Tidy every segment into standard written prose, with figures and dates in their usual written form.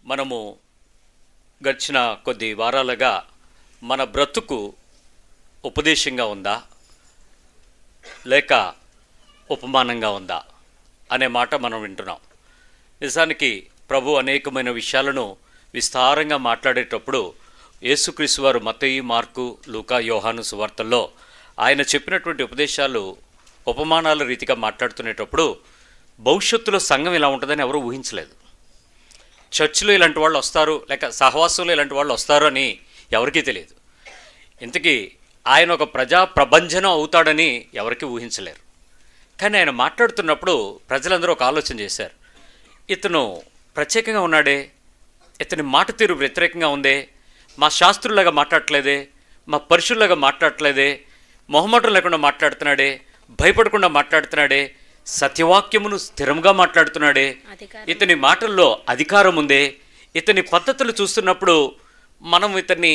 మనము గడిచిన కొద్ది వారాలుగా మన బ్రతుకు ఉపదేశంగా ఉందా లేక ఉపమానంగా ఉందా అనే మాట మనం వింటున్నాం. నిజానికి ప్రభు అనేకమైన విషయాలను విస్తారంగా మాట్లాడేటప్పుడు యేసుక్రీస్తు వారు మత్తయి, మార్కు, లూకా, యోహాను సువార్తల్లో ఆయన చెప్పినటువంటి ఉపదేశాలు ఉపమానాల రీతిగా మాట్లాడుతునేటప్పుడు భవిష్యత్తులో సంఘం ఇలా ఉంటుందని ఎవరూ ఊహించలేదు. చర్చిలో ఇలాంటి వాళ్ళు వస్తారు, లేక సహవాసంలో ఇలాంటి వాళ్ళు వస్తారు అని ఎవరికీ తెలియదు. ఇంతకీ ఆయన ఒక ప్రజా ప్రభంజనం అవుతాడని ఎవరికీ ఊహించలేరు. కానీ ఆయన మాట్లాడుతున్నప్పుడు ప్రజలందరూ ఒక ఆలోచన చేశారు. ఇతను ప్రత్యేకంగా ఉన్నాడే, ఇతని మాట తీరు వ్యతిరేకంగా ఉందే, మా శాస్త్రులాగా మాట్లాడట్లేదే, మా పరిశుల్లాగా మాట్లాడట్లేదే, మొహమాటం లేకుండా మాట్లాడుతున్నాడే, భయపడకుండా మాట్లాడుతున్నాడే, సత్యవాక్యమును స్థిరంగా మాట్లాడుతున్నాడే, ఇతని మాటల్లో అధికారం ఉందే, ఇతని పద్ధతులు చూస్తున్నప్పుడు మనం ఇతన్ని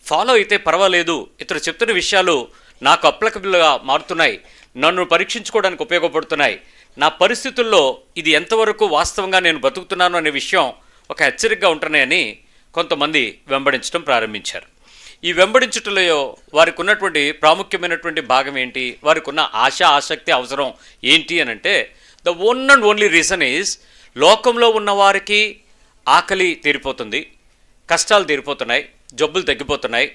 ఫాలో అయితే పర్వాలేదు, ఇతను చెప్తున్న విషయాలు నాకు అప్లికబుల్గా మారుతున్నాయి, నన్ను పరీక్షించుకోవడానికి ఉపయోగపడుతున్నాయి, నా పరిస్థితుల్లో ఇది ఎంతవరకు వాస్తవంగా నేను బతుకుతున్నాను అనే విషయం ఒక హెచ్చరికగా ఉంటున్నాయని కొంతమంది వెంబడించడం ప్రారంభించారు. ఈ వెంబడించుటలో వారికి ఉన్నటువంటి ప్రాముఖ్యమైనటువంటి భాగం ఏంటి, వారికి ఉన్న ఆసక్తి అవసరం ఏంటి అని అంటే, the one and only reason is లోకంలో ఉన్నవారికి ఆకలి తీరిపోతుంది, కష్టాలు తీరిపోతున్నాయి, జబ్బులు తగ్గిపోతున్నాయి,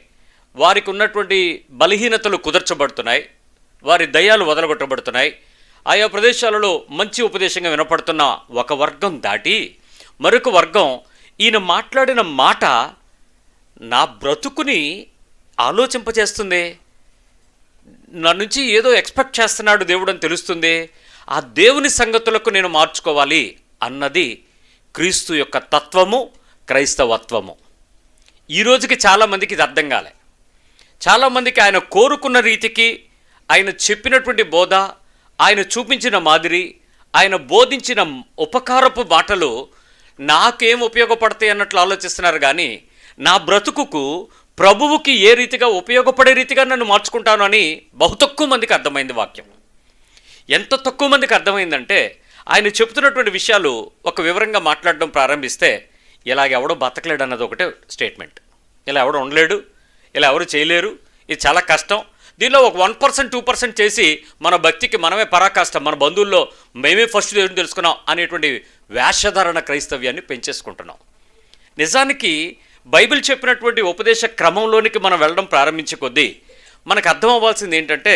వారికి ఉన్నటువంటి బలహీనతలు కుదర్చబడుతున్నాయి, వారి దయ్యాలు వదలగొట్టబడుతున్నాయి. ఆయా ప్రదేశాలలో మంచి ఉపదేశంగా వినపడుతున్న ఒక వర్గం దాటి మరొక వర్గం ఈయన మాట్లాడిన మాట నా బ్రతుకుని ఆలోచింపజేస్తుంది, నా నుంచి ఏదో ఎక్స్పెక్ట్ చేస్తున్నాడు దేవుడు అని తెలుస్తుంది, ఆ దేవుని సంగతులకు నేను మార్చుకోవాలి అన్నది క్రీస్తు యొక్క తత్వము, క్రైస్తవత్వము. ఈ రోజుకి చాలామందికి ఇది అర్థం కాలే. చాలామందికి ఆయన కోరుకున్న రీతికి, ఆయన చెప్పినటువంటి బోధ, ఆయన చూపించిన మాదిరి, ఆయన బోధించిన ఉపకారపు మాటలు నాకేం ఉపయోగపడతాయి అన్నట్లు ఆలోచిస్తున్నారు. కానీ నా బ్రతుకుకు ప్రభువుకి ఏ రీతిగా ఉపయోగపడే రీతిగా నన్ను మార్చుకుంటాను అని బహు తక్కువ మందికి అర్థమైంది వాక్యం. ఎంత తక్కువ మందికి అర్థమైందంటే, ఆయన చెబుతున్నటువంటి విషయాలు ఒక వివరంగా మాట్లాడడం ప్రారంభిస్తే ఇలాగెవడో బతకలేడు అన్నది ఒకటే స్టేట్మెంట్. ఇలా ఎవడో ఉండలేడు, ఇలా ఎవరు చేయలేరు, ఇది చాలా కష్టం, దీనిలో ఒక 1%, 2% చేసి మన భక్తికి మనమే పరాకాష్ట, మన బంధువుల్లో మేమే ఫస్ట్ దేవుడిని తెలుసుకున్నాం అనేటువంటి వేషధారణ క్రైస్తవ్యాన్ని పెంచేసుకుంటున్నాం. నిజానికి బైబిల్ చెప్పినటువంటి ఉపదేశ క్రమంలోనికి మనం వెళ్ళడం ప్రారంభించే కొద్దీ మనకు అర్థం అవ్వాల్సింది ఏంటంటే,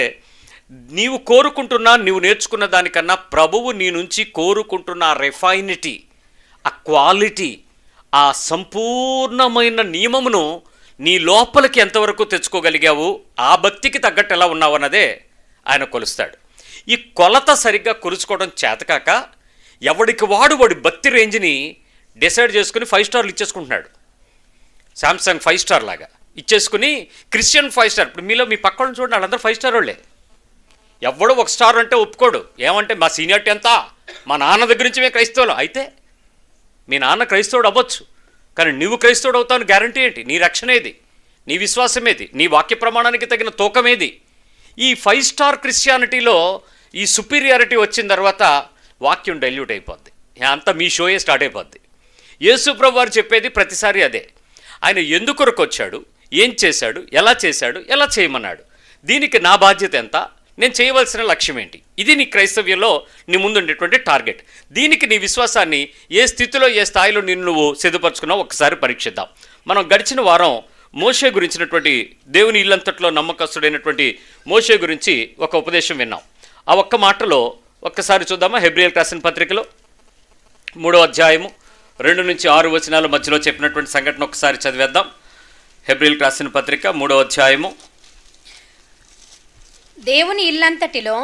నీవు కోరుకుంటున్నా, నీవు నేర్చుకున్న దానికన్నా ప్రభువు నీ నుంచి కోరుకుంటున్న ఆ రిఫైనిటీ, ఆ క్వాలిటీ, ఆ సంపూర్ణమైన నియమమును నీ లోపలికి ఎంతవరకు తెచ్చుకోగలిగావు, ఆ భక్తికి తగ్గట్టు ఎలా ఉన్నావు అన్నదే ఆయన కొలుస్తాడు. ఈ కొలత సరిగ్గా కొలుచుకోవడం చేతకాక ఎవడికి వాడి భక్తి రేంజ్ని డిసైడ్ చేసుకుని 5 స్టార్లు ఇచ్చేసుకుంటున్నాడు. శాంసంగ్ 5 స్టార్ లాగా ఇచ్చేసుకుని క్రిస్టియన్ 5 స్టార్. ఇప్పుడు మీలో మీ పక్కన చూడండి, వాళ్ళందరూ 5 స్టార్ వాళ్ళే. ఎవడో 1 స్టార్ అంటే ఒప్పుకోడు. ఏమంటే మా సీనియారిటీ ఎంత, మా నాన్న దగ్గర నుంచి మేము క్రైస్తవులు. అయితే మీ నాన్న క్రైస్తవుడు అవ్వచ్చు, కానీ నువ్వు క్రైస్తవుడు అవుతాను గ్యారంటీ ఏంటి? నీ రక్షణ ఏది, నీ విశ్వాసం ఏది, నీ వాక్య ప్రమాణానికి తగిన తూకం ఏది? ఈ 5 స్టార్ క్రిస్టియానిటీలో ఈ సుపీరియారిటీ వచ్చిన తర్వాత వాక్యం డైల్యూట్ అయిపోద్ది, అంతా మీ షోయే స్టార్ట్ అయిపోద్ది. యేసు ప్రభు వారు చెప్పేది ప్రతిసారి అదే. ఆయన ఎందుకొరకు వచ్చాడు, ఏం చేశాడు, ఎలా చేయమన్నాడు, దీనికి నా బాధ్యత ఎంత, నేను చేయవలసిన లక్ష్యం ఏంటి, ఇది నీ క్రైస్తవ్యంలో నీ ముందుండేటువంటి టార్గెట్. దీనికి నీ విశ్వాసాన్ని ఏ స్థితిలో, ఏ స్థాయిలో నువ్వు సిద్ధపరచుకున్నావు ఒకసారి పరీక్షిద్దాం. మనం గడిచిన వారం మోషే గురించినటువంటి, దేవుని ఇల్లంతట్లో నమ్మకస్తుడైనటువంటి మోషే గురించి ఒక ఉపదేశం విన్నాం. ఆ ఒక్క మాటలో ఒక్కసారి చూద్దామా? హెబ్రీయులకు రాసిన పత్రికలో 3వ అధ్యాయము 2 నుంచి 6 వచనాల మధ్యలో చెప్పినటువంటి సంఘటన ఒకసారి చదివేద్దాం. హెబ్రీయులకు రాసిన పత్రిక 3వ అధ్యాయము. దేవుని ఇల్లంతటిలో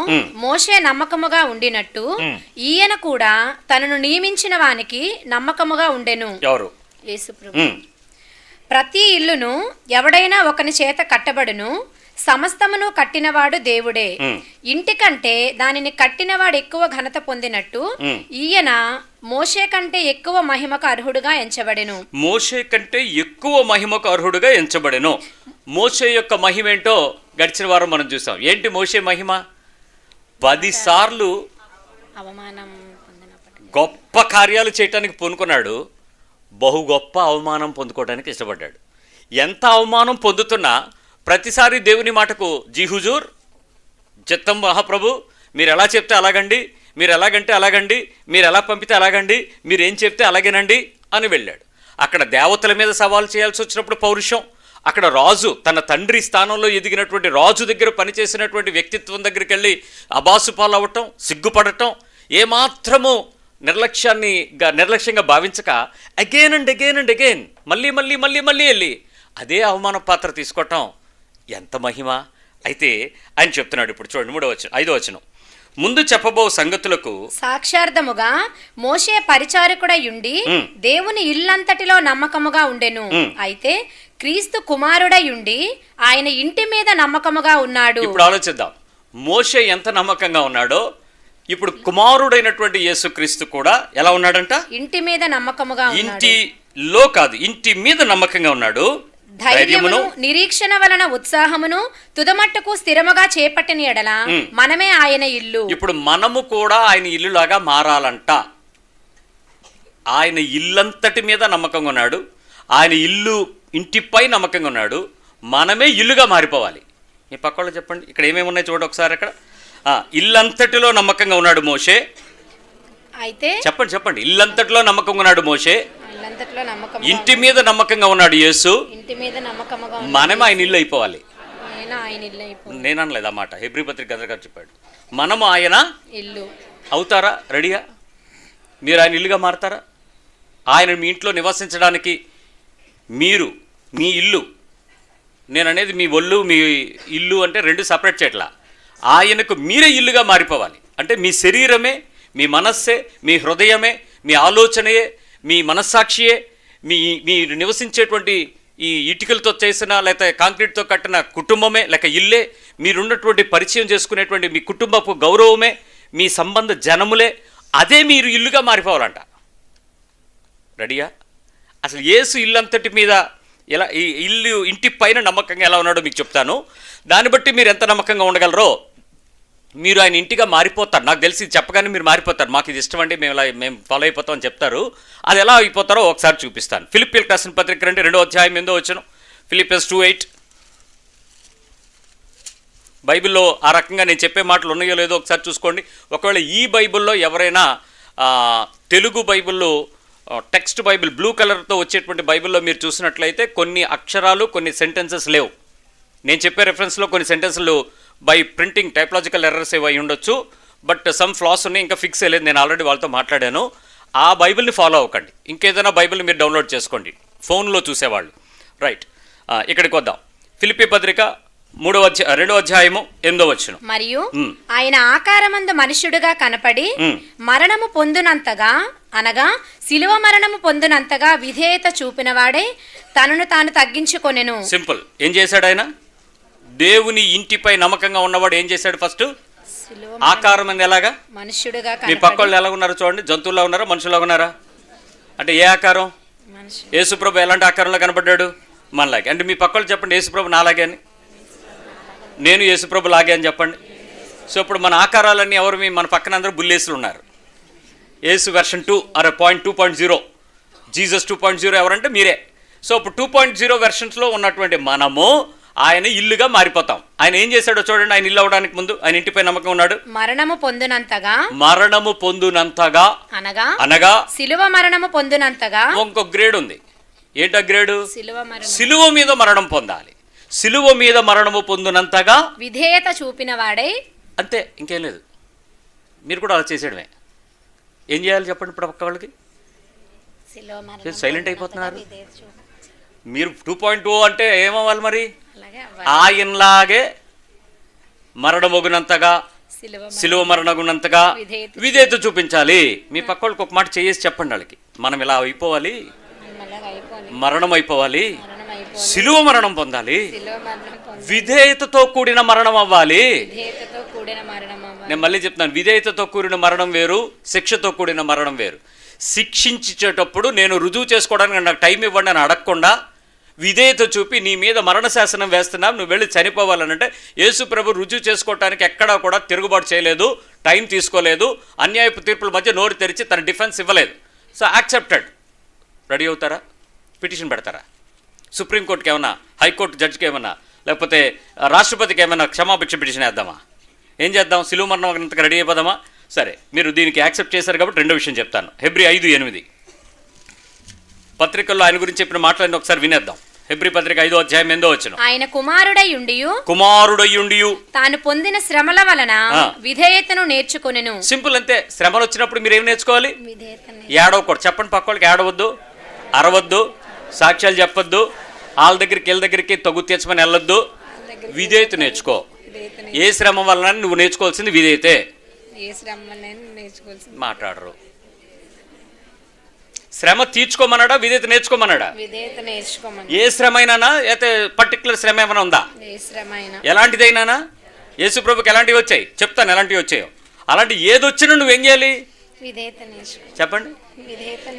మోషే నమ్మకముగా ఉండినట్టు ఈయన కూడా తనను నియమించిన వానికి నమ్మకముగా ఉండెను. ఎవరు? యేసుప్రభు. ప్రతి ఇల్లును ఎవడైనా ఒకని చేత కట్టబడును, సమస్తమును కట్టినవాడు దేవుడే. ఇంటి కంటే దానిని కట్టినవాడు ఎక్కువ ఘనత పొందినట్టు ఈయన మోషే కంటే ఎక్కువ మహిమకు అర్హుడుగా ఎంచబడెను. మోషే కంటే ఎక్కువ మహిమకు అర్హుడుగా ఎంచబడెను. మోషే యొక్క మహిమ ఏంటో గడిచిన వారం మనం చూసాం. ఏంటి మోషే మహిమ? 10 సార్లు అవమానం గొప్ప కార్యాలు చేయటానికి పూనుకున్నాడు. బహు గొప్ప అవమానం పొందుకోవడానికి ఇష్టపడ్డాడు. ఎంత అవమానం పొందుతున్నా ప్రతిసారి దేవుని మాటకు జీ హుజూర్, చిత్తం మహాప్రభు, మీరు ఎలా చెప్తే అలాగండి, మీరు ఎలాగంటే అలాగండి, మీరు ఎలా పంపితే అలాగండి, మీరు ఏం చెప్తే అలాగేనండి అని వెళ్ళాడు. అక్కడ దేవతల మీద సవాల్ చేయాల్సి వచ్చినప్పుడు పౌరుషం, అక్కడ రాజు తన తండ్రి స్థానంలో ఎదిగినటువంటి రాజు దగ్గర పనిచేసినటువంటి వ్యక్తిత్వం దగ్గరికి వెళ్ళి అబాసుపాలు అవ్వటం, సిగ్గుపడటం, ఏమాత్రము నిర్లక్ష్యంగా భావించక again and again and again మళ్ళీ మళ్ళీ మళ్ళీ మళ్ళీ వెళ్ళి అదే అవమాన పాత్ర తీసుకోవటం ఎంత మహిమ. అయితే ఆయన చెప్తున్నాడు ఇప్పుడు చూడండి 5వ వచనం, ముందు చెప్పబో సంగతులకు సాక్షార్థముగా మోషే పరిచారకుడయుండి దేవుని ఇల్లంతటిలో నమ్మకముగా ఉండెను. అయితే క్రీస్తు కుమారుడయుండి ఆయన ఇంటి మీద నమ్మకముగా ఉన్నాడు. ఇప్పుడు ఆలోచిద్దాం, మోషే ఎంత నమ్మకంగా ఉన్నాడో ఇప్పుడు కుమారుడైనటువంటి యేసుక్రీస్తు కూడా ఎలా ఉన్నాడంట? ఇంటి మీద నమ్మకముగా ఉన్నాడు. ఇంటిలో కాదు, ఇంటి మీద నమ్మకంగా ఉన్నాడు. ధైర్యమును నిరీక్షణ వలన ఉత్సాహమును తుదమట్టుకు స్థిరముగా చేపట్టిన ఎడల మనమే ఆయన ఇల్లు. ఇప్పుడు మనము కూడా ఆయన ఇల్లులాగా మారాలంట. ఆయన ఇల్లంతటి మీద నమ్మకంగా ఉన్నాడు, ఆయన ఇంటిపై నమ్మకంగా ఉన్నాడు. మనమే ఇల్లుగా మారిపోవాలి. మీ పక్కవాళ్ళు చెప్పండి, ఇక్కడ ఏమేమి ఉన్నాయి చూడండి ఒకసారి. అక్కడ ఇల్లంతటిలో నమ్మకంగా ఉన్నాడు మోషే. అయితే చెప్పండి ఇల్లంతటిలో నమ్మకంగా ఉన్నాడు మోషే, ఇంటి మీద నమ్మకంగా ఉన్నాడు యేసు. మనమే ఆయన ఇల్లు అయిపోవాలి. నేను అనలేదు ఆ మాట, హెబ్రీ పత్రిక గారు చెప్పాడు. మనము ఆయన ఇల్లు అవుతారా? రెడీగా మీరు ఆయన ఇల్లుగా మారతారా? ఆయన మీ ఇంట్లో నివసించడానికి మీరు మీ ఇల్లు, నేను అనేది మీ ఒళ్ళు మీ ఇల్లు అంటే రెండు సపరేట్ చేయట్లా. ఆయనకు మీరే ఇల్లుగా మారిపోవాలి. అంటే మీ శరీరమే, మీ మనస్సే, మీ హృదయమే, మీ ఆలోచనయే, మీ మనస్సాక్షియే, మీరు నివసించేటువంటి ఈ ఇటుకలతో చేసిన లేకపోతే కాంక్రీట్తో కట్టిన కుటుంబమే లేక ఇల్లే, మీరున్నటువంటి పరిచయం చేసుకునేటువంటి మీ కుటుంబపు గౌరవమే, మీ సంబంధ జనములే, అదే మీరు ఇల్లుగా మారిపోవాలంట. రెడీయా? అసలు యేసు ఇల్లంతటి మీద ఎలా, ఈ ఇంటి పైన నమ్మకంగా ఎలా ఉన్నాడో మీకు చెప్తాను. దాన్ని బట్టి మీరు ఎంత నమ్మకంగా ఉండగలరో మీరు ఆయన ఇంటిగా మారిపోతారు. నాకు తెలిసి చెప్పగానే మీరు మారిపోతారు. మాకు ఇది ఇష్టం అండి, మేము ఫాలో అయిపోతాం అని చెప్తారు. అది ఎలా అయిపోతారో ఒకసారి చూపిస్తాను. ఫిలిప్పీయులకు రాసిన పత్రిక 2వ అధ్యాయం 8వ వచనం, ఫిలిపియన్స్ 2:8. బైబిల్లో ఆ రకంగా నేను చెప్పే మాటలు ఉన్నాయో లేదో ఒకసారి చూసుకోండి. ఒకవేళ ఈ బైబిల్లో ఎవరైనా తెలుగు బైబిల్లో టెక్స్ట్ బైబిల్ బ్లూ కలర్తో వచ్చేటువంటి బైబిల్లో మీరు చూసినట్లయితే కొన్ని అక్షరాలు కొన్ని సెంటెన్సెస్ లేవు. నేను చెప్పే రెఫరెన్స్లో కొన్ని సెంటెన్సులు బై ప్రింటింగ్ టైప్లాజికల్ ఎర్రర్స్ ఏవై ఉండొచ్చు, బట్ సమ్ ఫ్లాస్ ఉన్నాయి, ఇంకా ఫిక్స్ అయ్యలేదు. నేను ఆల్రెడీ వాళ్ళతో మాట్లాడాను. ఆ బైబిల్ని ఫాలో అవ్వకండి. ఇంకేదైనా బైబిల్ని మీరు డౌన్లోడ్ చేసుకోండి ఫోన్లో చూసేవాళ్ళు. రైట్, ఇక్కడికి వద్దాం. ఫిలిప్పీ పత్రిక 2వ అధ్యాయము 8వ వచనం. మరియు ఆయన ఆకారమందు మనుష్యుడుగా కనపడి మరణము పొందునంతగా, అనగా శిలువ మరణము పొందునంతగా విధేయత చూపినవాడే తనను తాను తగ్గించుకొనెను. సింపుల్. ఏం చేశాడు ఆయన? దేవుని ఇంటిపై నమ్మకంగా ఉన్నవాడు ఏం చేశాడు? ఫస్ట్ ఆకారం అనేది ఎలాగా? మనుష్యుడుగా. మీ పక్క వాళ్ళు ఎలా ఉన్నారు చూడండి, జంతువులా ఉన్నారా మనుషులా ఉన్నారా? అంటే ఏ ఆకారం? యేసుప్రభు ఎలాంటి ఆకారంలో కనబడ్డాడు? మనలాగే. అంటే మీ పక్క వాళ్ళు చెప్పండి, యేసుప్రభు నాలాగే అని, నేను యేసుప్రభు లాగే అని చెప్పండి. సో ఇప్పుడు మన ఆకారాలన్నీ ఎవరు? మన పక్కన అందరూ బుల్లేసులు ఉన్నారు. యేసు వెర్షన్ 2 అరే 2.0, జీసస్ 2.0 ఎవరంటే మీరే. సో ఇప్పుడు 2.0 వెర్షన్స్లో ఉన్నటువంటి మనము ఆయన ఇల్లుగా మారిపోతాం. ఆయన ఏం చేశాడో చూడండి. ఆయన ఇల్లు అవడానికి ముందు ఆయన ఇంటిపై నమ్మకం ఉన్నాడు. మరణము పొందునంతగా అనగా శిలువ మరణము పొందునంతగా. ఇంకొక గ్రేడ్ ఉంది. ఏంటా గ్రేడు? శిలువ మీద మరణం పొందాలి. శిలువ మీద మరణము పొందునంతగా విధేయత చూపిన వాడే. అంతే, ఇంకేం లేదు. మీరు కూడా అలా చేసేయడమే. ఏం చేయాలి చెప్పండి ఇప్పుడు పక్క వాళ్ళకి? సైలెంట్ అయిపోతున్నారు మీరు. 2.0 అంటే ఏమవ్వాలి మరి? ఆయనలాగే మరణమొగునంతగా, శిలువ మరణగునంతగా విధేయత చూపించాలి. మీ పక్క వాళ్ళకి ఒక మాట చేసి చెప్పండి వాళ్ళకి, మనం ఇలా అయిపోవాలి, మరణం అయిపోవాలి, శిలువ మరణం పొందాలి, విధేయతతో కూడిన మరణం అవ్వాలి. నేను మళ్ళీ చెప్తాను, విధేయతతో కూడిన మరణం వేరు, శిక్షతో కూడిన మరణం వేరు. శిక్షించేటప్పుడు నేను రుజువు చేసుకోవడానికి నాకు టైం ఇవ్వండి అని అడగకుండా విధేయత చూపి నీ మీద మరణ శాసనం వేస్తున్నావు, నువ్వు వెళ్ళి చనిపోవాలనంటే యేసు ప్రభు రుజువు చేసుకోవడానికి ఎక్కడా కూడా తిరుగుబాటు చేయలేదు, టైం తీసుకోలేదు, అన్యాయపు తీర్పుల మధ్య నోరు తెరిచి తన డిఫెన్స్ ఇవ్వలేదు. So accepted. రెడీ అవుతారా? పిటిషన్ పెడతారా? సుప్రీంకోర్టుకి ఏమన్నా, హైకోర్టు జడ్జికి ఏమన్నా, లేకపోతే రాష్ట్రపతికి ఏమైనా క్షమాభిక్ష పిటిషన్ వేద్దామా? ఏం చేద్దాం? సిలువ మరణం అంతగా రెడీ అయిపోదామా? సరే, మీరు దీనికి యాక్సెప్ట్ చేశారు కాబట్టి రెండో విషయం చెప్తాను. హెబ్రీ 5:8 పత్రికల్లో ఆయన గురించి చెప్పిన మాటలన్నీ ఒకసారి వినేద్దాం. హెబ్రీ పత్రిక 5వ అధ్యాయం 8వ వచనం. ఆయన కుమారుడయ్యుండియు తాను పొందిన శ్రమల వలన విధేయతను నేర్చుకొనెను. సింపుల్ అంతే. శ్రమలు వచ్చినప్పుడు మీరు ఏం నేర్చుకోవాలి? ఏడవకూడదు. చెప్పండి పక్క వాళ్ళకి, ఏడవద్దు, అరవద్దు, సాక్ష్యాలు చెప్పొద్దు, వాళ్ళ దగ్గరికి వీళ్ళ దగ్గరికి తగ్గు తీర్చమని వెళ్ళొద్దు. విధేయత నేర్చుకో. ఏ శ్రమ వలన నువ్వు నేర్చుకోవాల్సింది విధేయతే. మాట్లాడరు. శ్రమ తీర్చుకోమన్నాడా, విధేయత నేర్చుకోమన్నాడా? ఏ శ్రమ అయినా, అయితే పర్టికులర్ శ్రమ ఏమైనా ఉందా? ఎలాంటిదైనా యేసు ప్రభుకి ఎలాంటివి వచ్చాయి చెప్తాను, ఎలాంటివి వచ్చాయో. అలాంటి ఏది వచ్చినా నువ్వేం చేయాలి? చెప్పండి.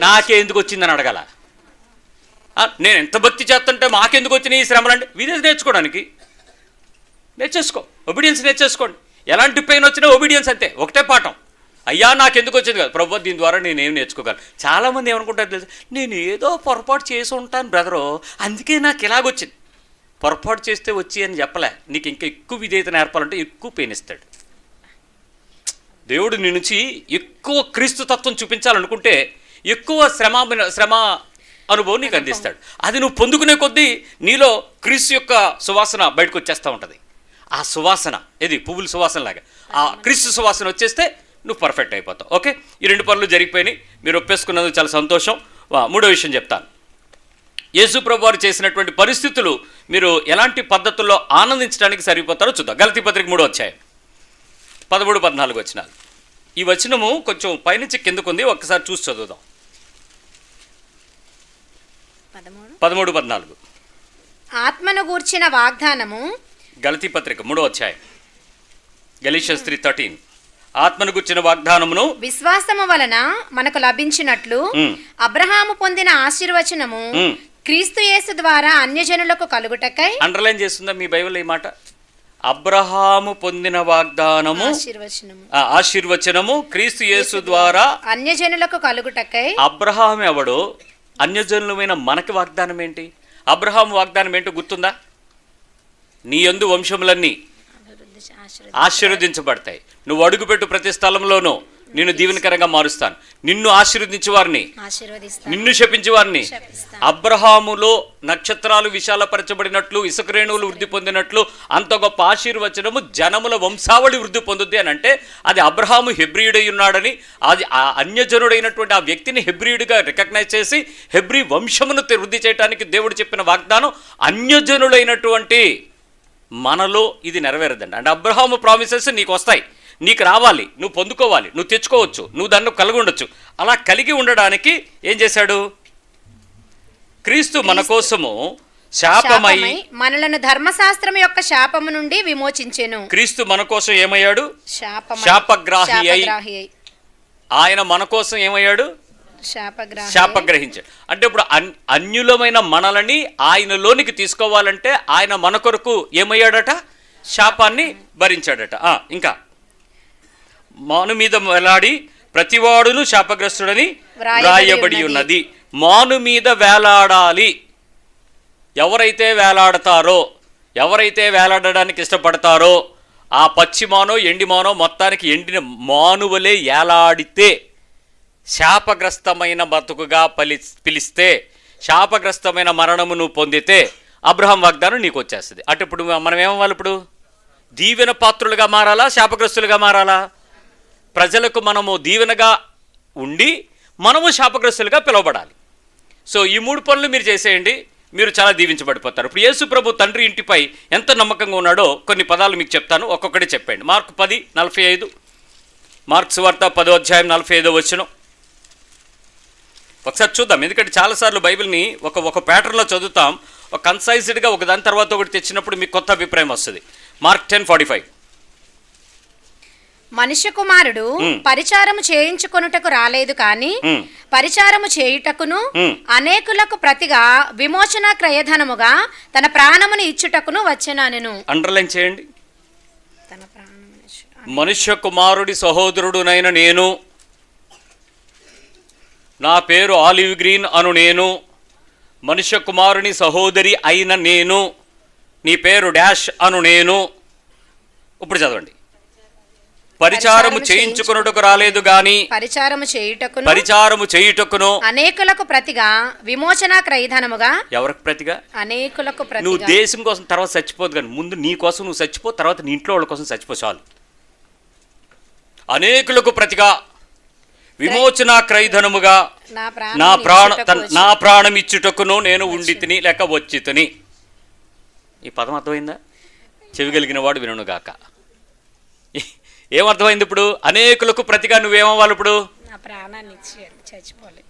నాకే ఎందుకు వచ్చిందని అడగాల. నేను ఎంత భక్తి చేస్తుంటే మాకెందుకు వచ్చినాయి ఈ శ్రమలు అంటే విధేయత నేర్చుకోవడానికి. నేర్చేసుకో, ఒబీడియన్స్ నేర్చేసుకోండి. ఎలాంటి పెయిన్ వచ్చినా ఒబీడియన్స్ అంతే, ఒకటే పాఠం. అయ్యా నాకెందుకు వచ్చింది కాదు, ప్రభు దీని ద్వారా నేనేం నేర్చుకోగలను. చాలామంది ఏమనుకుంటారు తెలుసు, నేను ఏదో పొరపాటు చేసి ఉంటాను బ్రదరు, అందుకే నాకు ఇలాగొచ్చింది. పొరపాటు చేస్తే వచ్చి అని చెప్పలే. నీకు ఇంకా ఎక్కువ విధేయత నేర్పాలంటే ఎక్కువ పెయిన్ ఇస్తాడు దేవుడు. నీ నుంచి ఎక్కువ క్రీస్తు తత్వం చూపించాలనుకుంటే ఎక్కువ శ్రమ అనుభవం నీకు అందిస్తాడు. అది నువ్వు పొందుకునే కొద్దీ నీలో క్రీస్తు యొక్క సువాసన బయటకు వచ్చేస్తూ ఉంటుంది. ఆ సువాసన ఇది పువ్వుల సువాసన లాగా, ఆ క్రీస్తు సువాసన వచ్చేస్తే నువ్వు పర్ఫెక్ట్ అయిపోతావు. ఓకే, ఈ రెండు పనులు జరిగిపోయినాయి, మీరు ఒప్పేసుకున్నందుకు చాలా సంతోషం. మూడో విషయం చెప్తాను. యేసు ప్రభు వారు చేసినటువంటి పరిస్థితులు మీరు ఎలాంటి పద్ధతుల్లో ఆనందించడానికి సరిపోతారో చూద్దాం. గలతీ పత్రిక 3వ అధ్యాయం 13-14 వచనాలు. ఈ వచనము కొంచెం పైనుంచి కిందకుంది, ఒక్కసారి చూసి చదువుదాం. 13-14 ఆత్మను గూర్చిన వాగ్దానము. గలతీ పత్రిక 3వ అధ్యాయం, గలీషియన్స్ 3:13. ఆత్మను గుర్చిన వాగ్దానమును విశ్వాసము వలన మనకు లభించినట్లు అబ్రహాము పొందిన ఆశీర్వచనము క్రీస్తు యేసు ద్వారా అన్యజనులకు కలుగుటకై. అండర్లైన్ చేస్తుందా మీ బైబిల్ ఈ మాట? అబ్రహాము పొందిన వాగ్దానము, ఆశీర్వచనము క్రీస్తు యేసు ద్వారా అన్యజనులకు కలుగుటకై. అబ్రహాము ఎవడు? అన్యజనులమైన మనకి వాగ్దానం ఏంటి? అబ్రహాము వాగ్దానం ఏంటో గుర్తుందా? నీ యందు వంశములన్నీ ఆశీర్వదించబడతాయి. నువ్వు అడుగుపెట్టు ప్రతి స్థలంలోనూ నిన్ను దీవెనకరంగా మారుస్తాను. నిన్ను ఆశీర్వదించే వారిని, నిన్ను శపించే వారిని. అబ్రహాములో నక్షత్రాలు విశాలపరచబడినట్లు, ఇసుక రేణువులు వృద్ధి పొందినట్లు అంత గొప్ప ఆశీర్వచనము జనముల వంశావళి వృద్ధి పొందుద్ది అని అంటే అది అబ్రహాము హెబ్రీయుడై ఉన్నాడని, అది ఆ అన్యజనుడైనటువంటి ఆ వ్యక్తిని హెబ్రీయుడిగా రికగ్నైజ్ చేసి హెబ్రీ వంశమును వృద్ధి చేయడానికి దేవుడు చెప్పిన వాగ్దానం అన్యజనులైనటువంటి మనలో ఇది నెరవేరదండి. అంటే అబ్రహాము ప్రామిసెస్ నీకు వస్తాయి, నీకు రావాలి, నువ్వు పొందుకోవాలి, నువ్వు తెచ్చుకోవచ్చు, నువ్వు దాన్ని కలిగి ఉండొచ్చు. అలా కలిగి ఉండడానికి ఏం చేశాడు? క్రీస్తు మన కోసము శాపమై మనలను ధర్మశాస్త్రం యొక్క శాపము నుండి విమోచించెను. క్రీస్తు మన కోసం ఏమయ్యాడు? శాపగ్రాహి అయి. ఆయన మన కోసం ఏమయ్యాడు? శాపగ్రహించాడు. అంటే ఇప్పుడు అన్యులమైన మనలని ఆయనలోనికి తీసుకోవాలంటే ఆయన మన కొరకు ఏమయ్యాడట? శాపాన్ని భరించాడట. ఇంకా మాను మీద వేలాడి ప్రతివాడును శాపగ్రస్తుడని వ్రాయబడి ఉన్నది. మాను మీద వేలాడాలి. ఎవరైతే వేలాడతారో, ఎవరైతే వేలాడడానికి ఇష్టపడతారో ఆ పచ్చి మానో ఎండి మానో మొత్తానికి ఎండిన మానువలే ఏలాడితే శాపగ్రస్తమైన బతుకుగా పిలిస్తే, శాపగ్రస్తమైన మరణమును పొందితే అబ్రహాం వాగ్దానం నీకు వచ్చేస్తుంది. అటు ఇప్పుడు మనం ఏమవ్వాలి? ఇప్పుడు దీవెన పాత్రులుగా మారాలా, శాపగ్రస్తులుగా మారాలా? ప్రజలకు మనము దీవెనగా ఉండి మనము శాపగ్రస్తులుగా పిలువబడాలి. సో ఈ 3 పనులు మీరు చేసేయండి, మీరు చాలా దీవించబడిపోతారు. ఇప్పుడు యేసు ప్రభు తండ్రి ఇంటిపై ఎంత నమ్మకంగా ఉన్నాడో కొన్ని పదాలు మీకు చెప్తాను, ఒక్కొక్కటి చెప్పండి. మార్కు 10:45, మార్క్స్ వార్త 10వ అధ్యాయం 45వ వచనం ఒకసారి చూద్దాం. ఎందుకంటే చాలాసార్లు బైబిల్ని ఒక ప్యాటర్న్లో చదువుతాం, ఒక కన్సైజ్డ్గా ఒక దాని తర్వాత ఒకటి తెచ్చినప్పుడు మీకు కొత్త అభిప్రాయం వస్తుంది. మార్క్ 10:45 మనుష్య కుమారుడు పరిచారము చేయించుకొనుటకు రాలేదు కానీ పరిచారము చేయుటకును అనేకులకు ప్రతిగా విమోచన క్రయధనముగా తన ప్రాణమును ఇచ్చుటకును వచ్చెననెను. అండర్లైన్ చేయండి. మనుష్య కుమారుడి సహోదరుడునైన నేను. నా పేరు ఆలివ్ గ్రీన్ అను నేను, మనుష్య కుమారుని సహోదరి అయిన నేను, నీ పేరు డాష్ అను నేను. ఇప్పుడు చదవండి. పరిచారము చేయించుకొనుటకు రాలేదు గాని పరిచారము చేయుటకును అనేకులకు ప్రతిగా విమోచన క్రయధనముగా. ఎవరికి ప్రతిగా? అనేకులకు ప్రతిగా. నువ్వు దేశం కోసం తర్వాత చచ్చిపోదు కానీ ముందు నీ కోసం నువ్వు చచ్చిపో, తర్వాత నీ ఇంట్లో వాళ్ళ కోసం చచ్చిపో చాలు. అనేకులకు ప్రతిగా విమోచన క్రయధనముగా నా ప్రాణం ఇచ్చుటకును నేను ఉండి తిని లేక వచ్చి తిని. ఈ పదం అర్థమైందా? చెవిగలిగిన వాడు వినుగాక. ఏమర్థమైంది ఇప్పుడు? అనేకులకు ప్రతిగా నువ్వేమవ్వాలి ఇప్పుడు?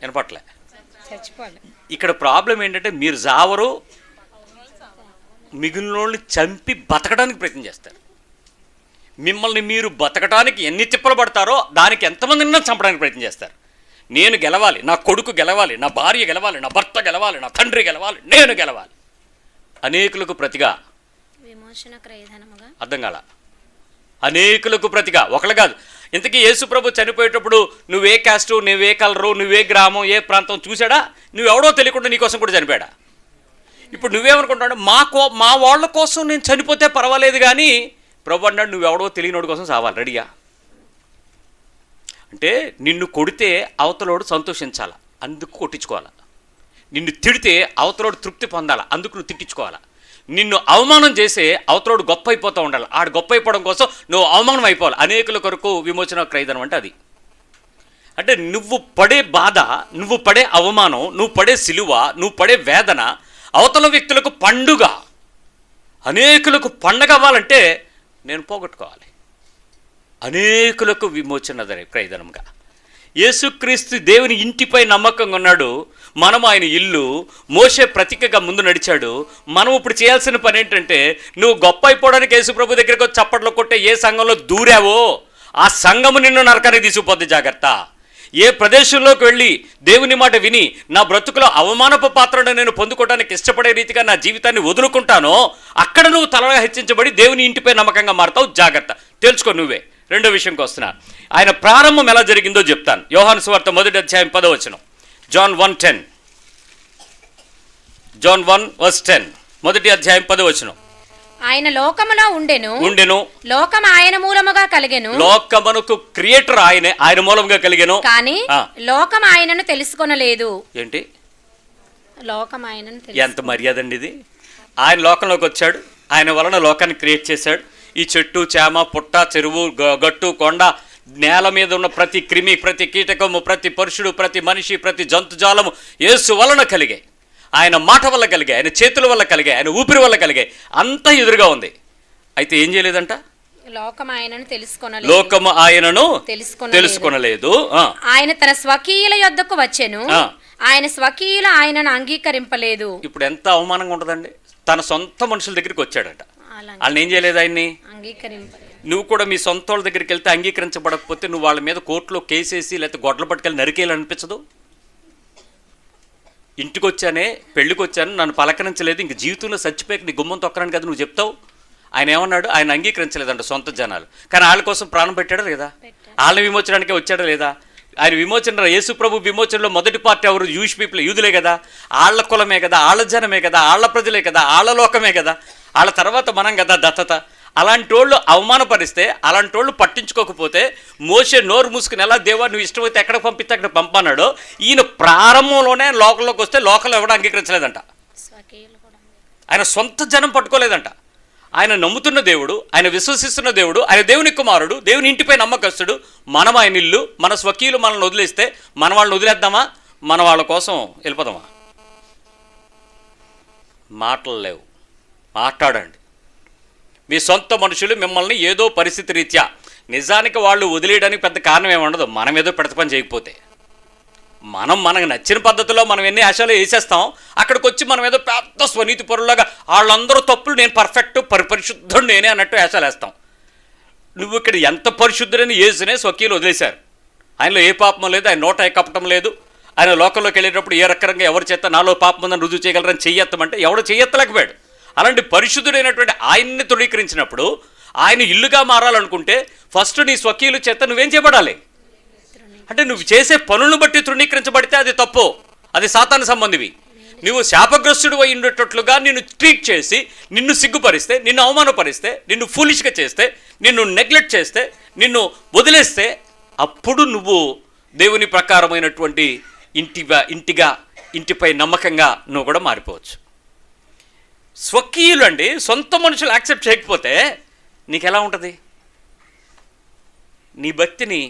వినపట్లే. ఇక్కడ ప్రాబ్లం ఏంటంటే మీరు జావరు, మిగిలిన వాళ్ళని చంపి బతకడానికి ప్రయత్నం చేస్తారు. మిమ్మల్ని మీరు బతకడానికి ఎన్ని తిప్పలు పడతారో దానికి ఎంతమందిని చంపడానికి ప్రయత్నం చేస్తారు. నేను గెలవాలి, నా కొడుకు గెలవాలి, నా భార్య గెలవాలి, నా భర్త గెలవాలి, నా తండ్రి గెలవాలి, నేను గెలవాలి. అనేకులకు ప్రతిగా. అర్థం కాల? అనేకులకు ప్రతిగా, ఒకళ్ళు కాదు. ఇంతకీ యేసు ప్రభు చనిపోయేటప్పుడు నువ్వే కాస్టు, నువ్వే కలరు, నువ్వే గ్రామం, ఏ ప్రాంతం చూశాడా? నువ్వెవడో తెలియకుండా నీకోసం కూడా చనిపోయాడా? ఇప్పుడు నువ్వేమనుకుంటాడు? మా వాళ్ళ కోసం నేను చనిపోతే పర్వాలేదు కానీ ప్రభు అన్నాడు నువ్వెవడో తెలియనోడి కోసం సావాలి రెడీగా. అంటే నిన్ను కొడితే అవతలోడు సంతోషించాలా, అందుకు కొట్టించుకోవాలా. నిన్ను తిడితే అవతలోడు తృప్తి పొందాలా, అందుకు నువ్వు తిట్టించుకోవాలా. నిన్ను అవమానం చేసే అవతలోడు గొప్ప అయిపోతూ ఉండాలి, ఆడు గొప్ప అయిపోవడం కోసం నువ్వు అవమానం అయిపోవాలి. అనేకుల కొరకు విమోచన క్రయధనం అంటే అది. అంటే నువ్వు పడే బాధ, నువ్వు పడే అవమానం, నువ్వు పడే సిలువ, నువ్వు పడే వేదన అవతల వ్యక్తులకు పండుగ. అనేకులకు పండగ అవ్వాలంటే నేను పోగొట్టుకోవాలి. అనేకులకు విమోచన క్రయధనంగా. యేసుక్రీస్తు దేవుని ఇంటిపై నమ్మకంగా ఉన్నాడు. మనం ఆయన ఇల్లు. మోషే ప్రతీకగా ముందు నడిచాడు. మనం ఇప్పుడు చేయాల్సిన పని ఏంటంటే, నువ్వు గొప్ప అయిపోవడానికి యేసుప్రభు దగ్గరికి వచ్చి చప్పట్లు కొట్టే ఏ సంఘంలో దూరావో ఆ సంఘము నిన్ను నరకానికి తీసుకుపోద్ది. జాగ్రత్త. ఏ ప్రదేశంలోకి వెళ్ళి దేవుని మాట విని నా బ్రతుకులో అవమానపు పాత్రను నేను పొందుకోవడానికి ఇష్టపడే రీతిగా నా జీవితాన్ని వదులుకుంటానో అక్కడ నువ్వు తలగా హెచ్చించబడి దేవుని ఇంటిపై నమ్మకంగా మారుతావు. జాగ్రత్త. తెలుసుకో నువ్వే. రెండో విషయంకి వస్తున్నా. ఆయన ప్రారంభం ఎలా జరిగిందో చెప్తాను. యోహాను సువార్త 1వ అధ్యాయం 10వ వచనం. జాన్ 1:10. జాన్ 1:10. 1వ అధ్యాయం 10వ వచనం. ఆయన లోకములో ఉండెను, లోకం ఆయన మూలముగా కలిగెను. లోకమునకు క్రియేటర్ ఆయనే, ఆయన మూలముగా కలిగెను. కానీ లోకం ఆయనను తెలుసుకొనలేదు. ఏంటి? లోకం ఆయనను. ఎంత మర్యాద అండి ఇది! ఆయన లోకంలోకి వచ్చాడు, ఆయన వలన లోకాన్ని క్రియేట్ చేశాడు. ఈ చెట్టు, చేమ, పుట్ట, చెరువు, గట్టు, కొండ, నేల మీద ఉన్న ప్రతి క్రిమి, ప్రతి కీటకము, ప్రతి పరుషుడు, ప్రతి మనిషి, ప్రతి జంతుజాలము యేసు వలన కలిగాయి. ఆయన మాట వల్ల కలిగాయి, ఆయన చేతుల వల్ల కలిగాయి, ఆయన ఊపిరి వల్ల కలిగాయి. అంతా ఎదురుగా ఉంది. అయితే ఏం చేయలేదంట? లోకము ఆయనను తెలుసుకొనలేదు. ఆయన తన స్వకీయుల యొద్దకు వచ్చెను, ఆయన స్వకీయులు ఆయనను అంగీకరింపలేదు. ఇప్పుడు ఎంత అవమానంగా ఉంటుందండి. తన సొంత మనుషుల దగ్గరికి వచ్చాడట, వాళ్ళని ఏం చేయలేదు, ఆయన్ని అంగీకరింపలేదు. నువ్వు కూడా మీ సొంత వాళ్ళ దగ్గరికి వెళ్తే అంగీకరించబడకపోతే నువ్వు వాళ్ళ మీద కోర్టులో కేసేసి లేకపోతే గొడ్డలు పట్టుకెళ్ళి నరికేయాలని అనిపించదు? ఇంటికి వచ్చానే, పెళ్ళికి వచ్చాను, నన్ను పలకరించలేదు, ఇంక జీవితంలో చచ్చిపోయాక నీ గుమ్మం తొక్కరాను కదా నువ్వు చెప్తావు. ఆయన ఏమన్నాడు? ఆయన అంగీకరించలేదంట సొంత జనాలు. కానీ వాళ్ళ కోసం ప్రాణం పెట్టాడా లేదా? వాళ్ళని విమోచనానికే వచ్చాడా లేదా? ఆయన విమోచన, యేసు ప్రభు విమోచనలో మొదటి పార్టీ ఎవరు? జూయిష్ పీపుల్, యూదులే కదా. వాళ్ళ కులమే కదా, వాళ్ళ జనమే కదా, వాళ్ళ ప్రజలే కదా, వాళ్ళ లోకమే కదా. వాళ్ళ తర్వాత మనం కదా దత్తత. అలాంటి వాళ్ళు అవమానపరిస్తే, అలాంటి వాళ్ళు పట్టించుకోకపోతే మోషే నోరు మూసుకుని ఎలా దేవా నువ్వు ఇష్టమైతే ఎక్కడ పంపిస్తే అక్కడ పంపన్నాడు. ఈయన ప్రారంభంలోనే లోకంలోకి వస్తే లోకంలో ఎవడో అంగీకరించలేదంట. ఆయన సొంత జనం పట్టుకోలేదంట. ఆయన నమ్ముతున్న దేవుడు, ఆయన విశ్వసిస్తున్న దేవుడు, ఆయన దేవుని కుమారుడు, దేవుని ఇంటిపై నమ్మకస్తుడు. మనం ఆయన ఇల్లు, మన స్వకీయులు మనల్ని వదిలేస్తే మన వాళ్ళని వదిలేద్దామా? మన వాళ్ళ కోసం వెళ్ళిపోదామా? మాటలు లేవు. మాట్లాడండి. మీ సొంత మనుషులు మిమ్మల్ని ఏదో పరిస్థితి రీత్యా, నిజానికి వాళ్ళు వదిలేయడానికి పెద్ద కారణం ఏమి ఉండదు, మనం ఏదో పెద్ద పని చేయకపోతే. మనకు నచ్చిన పద్ధతిలో మనం ఎన్ని ఆశలు వేసేస్తాం. అక్కడికి వచ్చి మనం ఏదో పెద్ద స్వనీతి పరులాగా వాళ్ళందరూ తప్పులు, నేను పర్ఫెక్ట్ పరిశుద్ధుడు నేనే అన్నట్టు ఆశలు వేస్తాం. నువ్వు ఇక్కడ ఎంత పరిశుద్ధుడని యేసునే స్వకీయులు వదిలేశారు. ఆయనలో ఏ పాపం లేదు, ఆయన నోట ఏ కపటం లేదు. ఆయన లోకంలోకి వెళ్ళేటప్పుడు ఏ రకంగా ఎవరి చేత నాలో పాపం ఉందని రుజువు చేయగలరని చెయ్యెత్తమంటే ఎవడో చెయ్యెత్తలేకపోయాడు. అలాంటి పరిశుద్ధుడైనటువంటి ఆయన్ని తృణీకరించినప్పుడు ఆయన ఇల్లుగా మారాలనుకుంటే ఫస్ట్ నీ స్వకీయుల చేత నువ్వేం చేయబడాలి? అంటే నువ్వు చేసే పనులను బట్టి తృణీకరించబడితే అది తప్పు, అది సాతాను సంబంధివి. నువ్వు శాపగ్రస్తుడు అయి ఉండేటట్లుగా నిన్ను ట్రీట్ చేసి, నిన్ను సిగ్గుపరిస్తే, నిన్ను అవమానపరిస్తే, నిన్ను ఫూలిష్గా చేస్తే, నిన్ను నెగ్లెక్ట్ చేస్తే, నిన్ను వదిలేస్తే, అప్పుడు నువ్వు దేవుని ప్రకారమైనటువంటి ఇంటిపై నమ్మకంగా నువ్వు కూడా మారిపోవచ్చు. స్వకీయులు అండి, సొంత మనుషులు యాక్సెప్ట్ చేయకపోతే నీకు ఎలా ఉంటుంది? నీ భక్తిని,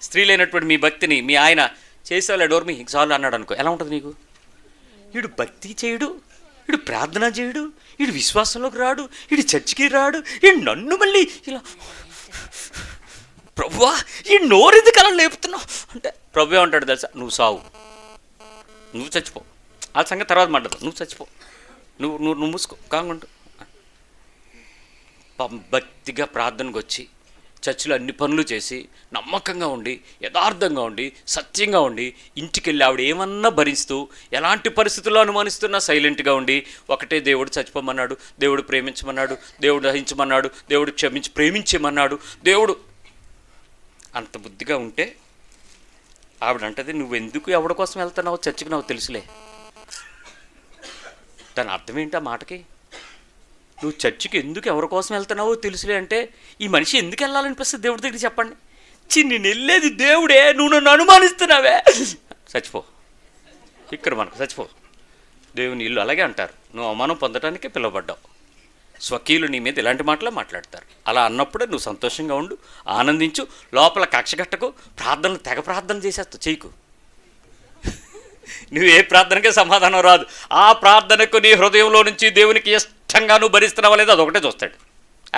స్త్రీలైనటువంటి మీ భక్తిని మీ ఆయన చేసేవాళ్ళ డోర్మి చాలు అన్నాడు అనుకో, ఎలా ఉంటుంది నీకు? వీడు భక్తి చేయడు, వీడు ప్రార్థన చేయడు, వీడు విశ్వాసంలోకి రాడు, వీడు చర్చికి రాడు, వీడు నన్ను మళ్ళీ ఇలా ప్రభువా ఈ నోరెందుకు అలా లేపుతున్నావు అంటే ప్రభు ఏమంటాడు తెలుసా? నువ్వు సావు, నువ్వు చచ్చిపో, ఆ సంగతి తర్వాత మాట్లాడదు, నువ్వు చచ్చిపో, నువ్వు మూసుకో కాంగుంటు. భక్తిగా ప్రార్థనకు వచ్చి చర్చిలో అన్ని పనులు చేసి నమ్మకంగా ఉండి యథార్థంగా ఉండి సత్యంగా ఉండి ఇంటికి వెళ్ళి ఆవిడ ఏమన్నా భరిస్తూ ఎలాంటి పరిస్థితుల్లో అనుమానిస్తున్నా సైలెంట్గా ఉండి ఒకటే దేవుడు చచ్చిపోమన్నాడు, దేవుడు ప్రేమించమన్నాడు, దేవుడు దహించమన్నాడు, దేవుడు ప్రేమించమన్నాడు, దేవుడు అంత బుద్ధిగా ఉంటే ఆవిడంటది నువ్వెందుకు ఎవరి కోసం వెళ్తున్నావో చర్చికి నాకు తెలుసులే. దాని అర్థం ఏంటి ఆ మాటకి? నువ్వు చర్చికి ఎందుకు ఎవరి కోసం వెళ్తున్నావో తెలుసులే అంటే ఈ మనిషి ఎందుకు వెళ్ళాలనిపిస్తుంది దేవుడి దగ్గర చెప్పండి. నేను వెళ్ళేది దేవుడే, నువ్వు నన్ను అనుమానిస్తున్నావే, చచ్చిపో, ఇక్కడ మనకు చచ్చిపో. దేవుని ఇల్లు అలాగే అంటారు, నువ్వు అవమానం పొందడానికే పిలువబడ్డావు. స్వకీయులు నీ మీద ఇలాంటి మాటలే మాట్లాడతారు. అలా అన్నప్పుడే నువ్వు సంతోషంగా ఉండు, ఆనందించు, లోపల కక్షగట్టకు, ప్రార్థనలు తెగ ప్రార్థన చేసేస్తావు, చేయకు. నువ్వు ఏ ప్రార్థనకే సమాధానం రాదు. ఆ ప్రార్థనకు నీ హృదయంలో నుంచి దేవునికి ఇష్టంగా నువ్వు భరిస్తున్నావా లేదా అదొకటే చూస్తాడు,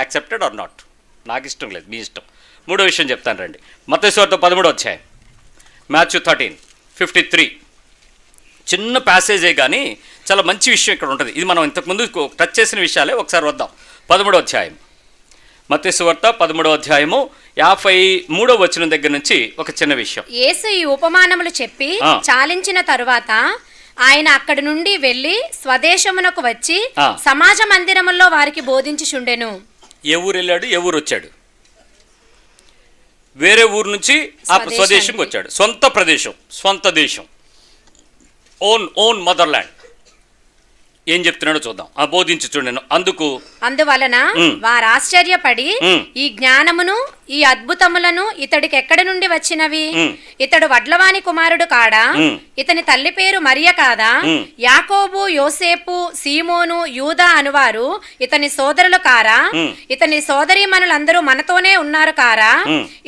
యాక్సెప్టెడ్ ఆర్ నాట్. నాకు ఇష్టం లేదు, మీ ఇష్టం. మూడో విషయం చెప్తాను రండి. మత్తయి సువార్త 13వ అధ్యాయం, Matthew 13:53. చిన్న ప్యాసేజే కానీ చాలా మంచి విషయం ఇక్కడ ఉంటుంది. ఇది మనం ఇంతకుముందు టచ్ చేసిన విషయాలే, ఒకసారి వద్దాం. 13వ అధ్యాయం మత్తయి సువార్త 13వ అధ్యాయము 53వ వచనం దగ్గర నుంచి ఒక చిన్న విషయం. యేసు ఈ ఉపమానములు చెప్పి చాలించిన తరువాత ఆయన అక్కడి నుండి వెళ్ళి స్వదేశమునకు వచ్చి సమాజ మందిరములో వారికి బోధించుచుండెను. ఏ ఊరు వెళ్ళాడు? ఏ ఊరు వచ్చాడు? వేరే ఊరు నుంచి ఆ స్వదేశంకి వచ్చాడు. సొంత ప్రదేశం, సొంత దేశం, ఓన్ మదర్లాండ్. ఏం చెప్తున్నాడో చూద్దాం. ఆ బోధించుచుండెను. అందువలన వారు ఆశ్చర్యపడి ఈ జ్ఞానమును ఈ అద్భుతములను ఇతడికి ఎక్కడి నుండి వచ్చినవి? ఇతడు వడ్లవాని కుమారుడు కాడా? ఇతని తల్లి పేరు మరియ కాదా? యాకోబు, యోసేపు, సీమోను, యూదా అనువారు ఇతని సోదరులు కారా? ఇతని సోదరీమణులందరూ మనతోనే ఉన్నారు కారా?